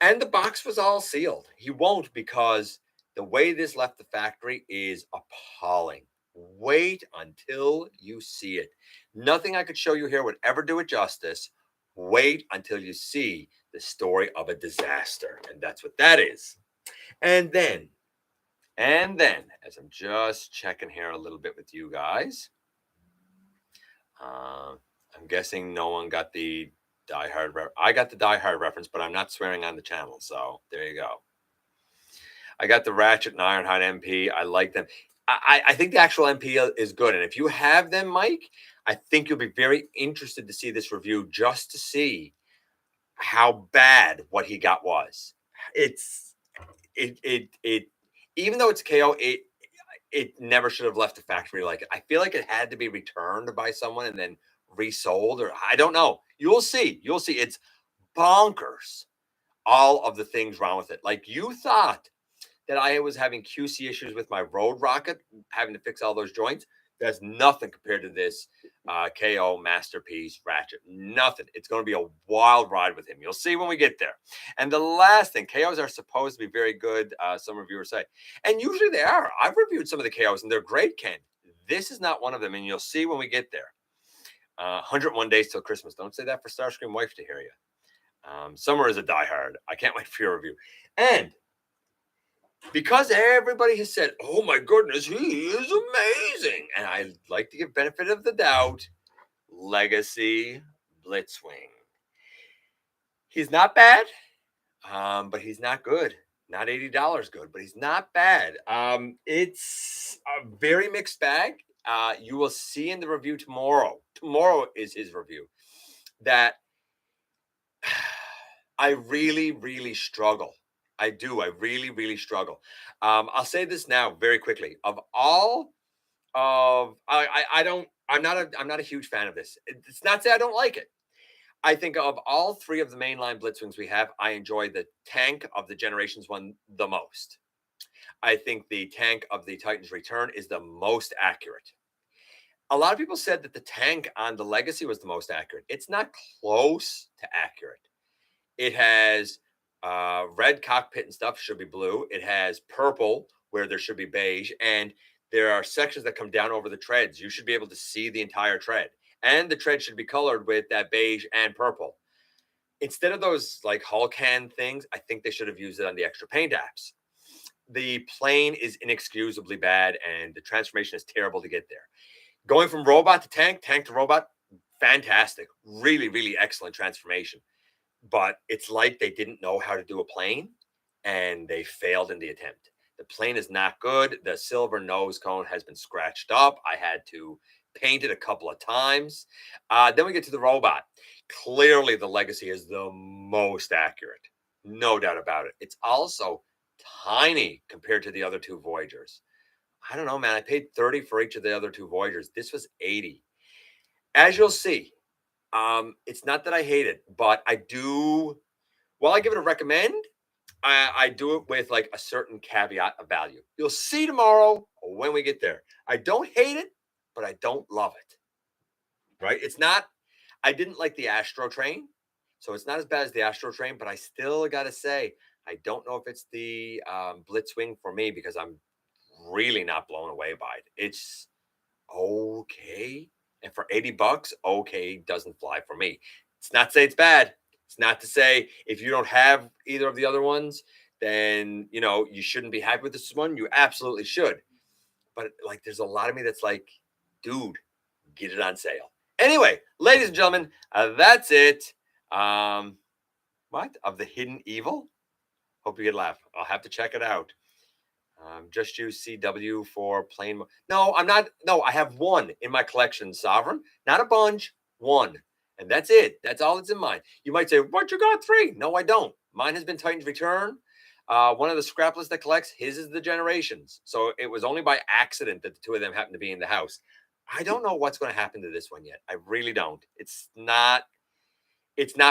and the box was all sealed. He won't because the way this left the factory is appalling. Wait until you see it. Nothing I could show you here would ever do it justice. Wait until you see the story of a disaster. And that's what that is. And then, as I'm just checking here a little bit with you guys, I'm guessing no one got the Die Hard. I got the Die Hard reference, but I'm not swearing on the channel. So there you go. I got the Ratchet and Ironhide MP. I like them. I think the actual MP is good. And if you have them, Mike, I think you'll be very interested to see this review just to see how bad what he got was. It even though it's KO, it never should have left the factory like it. I feel like it had to be returned by someone and then resold, or I don't know. You'll see. You'll see. It's bonkers. All of the things wrong with it. Like, you thought that I was having QC issues with my Road Rocket, having to fix all those joints. There's nothing compared to this KO Masterpiece Ratchet. Nothing. It's going to be a wild ride with him. You'll see when we get there. And the last thing, KOs are supposed to be very good, some reviewers say. And usually they are. I've reviewed some of the KOs, and they're great, Ken. This is not one of them, and you'll see when we get there. 101 days till Christmas. Don't say that for Starscream wife to hear you. Summer is a diehard. I can't wait for your review. And because everybody has said, oh my goodness, he is amazing, and I like to give benefit of the doubt, Legacy Blitzwing. He's not bad, but he's not good. Not $80 good, but he's not bad. It's a very mixed bag. You will see in the review tomorrow. Tomorrow is his review. That I really, really struggle. I do. I really, really struggle. I'll say this now very quickly. Of all of, I'm not a huge fan of this. It's not to say I don't like it. I think of all 3 of the mainline Blitzwings we have, I enjoy the tank of the Generations one the most. I think the tank of the Titans Return is the most accurate. A lot of people said that the tank on the Legacy was the most accurate. It's not close to accurate. It has red cockpit and stuff, should be blue. It has purple where there should be beige. And there are sections that come down over the treads. You should be able to see the entire tread. And the tread should be colored with that beige and purple. Instead of those like Hulk hand things, I think they should have used it on the extra paint apps. the plane is inexcusably bad, and the transformation is terrible to get there. Going from robot to tank, tank to robot, fantastic. Really, really excellent transformation. But it's like they didn't know how to do a plane and they failed in the attempt. The plane is not good. The silver nose cone has been scratched up. I had to paint it a couple of times. Then we get to the robot. Clearly, the Legacy is the most accurate. No doubt about it. It's also tiny compared to the other two Voyagers. I don't know, man. I paid 30 for each of the other two Voyagers. This was 80. As you'll see, it's not that I hate it, but I do. While I give it a recommend, I do it with like a certain caveat of value. You'll see tomorrow when we get there. I don't hate it, but I don't love it. Right? It's not. I didn't like the Astro Train, so it's not as bad as the Astro Train. But I still got to say, I don't know if it's the Blitzwing for me because I'm really not blown away by it. It's okay. And for 80 bucks, okay doesn't fly for me. It's not to say it's bad. It's not to say if you don't have either of the other ones, then you shouldn't be happy with this one. You absolutely should. But like there's a lot of me that's like, dude, get it on sale. Anyway, ladies and gentlemen, that's it. What? Of the Hidden Evil? Hope you get a laugh. I'll have to check it out. Just use CW for plain. No, I'm not. No, I have one in my collection, Sovereign. Not a bunch, one. And that's it. That's all that's in mine. You might say, what, you got three? No, I don't. Mine has been Titan's Return. One of the scrapless that collects, his is the Generations. So it was only by accident that the two of them happened to be in the house. I don't know what's going to happen to this one yet. I really don't. It's not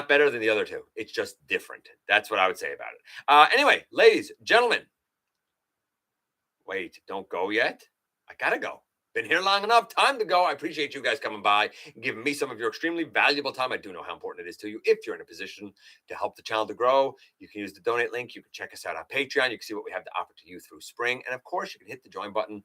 better than the other two. It's just different. That's what I would say about it. Anyway, ladies, gentlemen, wait, don't go yet. I gotta go. Been here long enough. Time to go. I appreciate you guys coming by and giving me some of your extremely valuable time. I do know how important it is to you. If you're in a position to help the channel to grow, you can use the donate link. You can check us out on Patreon. You can see what we have to offer to you through spring. And of course, you can hit the join button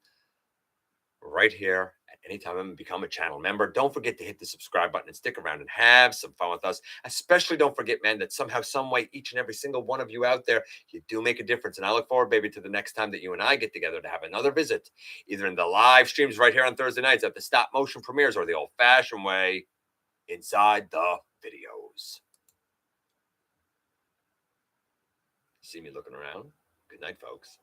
right here at any time and become a channel member. Don't forget to hit the subscribe button and stick around and have some fun with us. Especially don't forget, man, that somehow, some way, each and every single one of you out there, you do make a difference. And I look forward, baby, to the next time that you and I get together to have another visit, either in the live streams right here on Thursday nights at the stop motion premieres or the old fashioned way inside the videos. See me looking around. Good night, folks.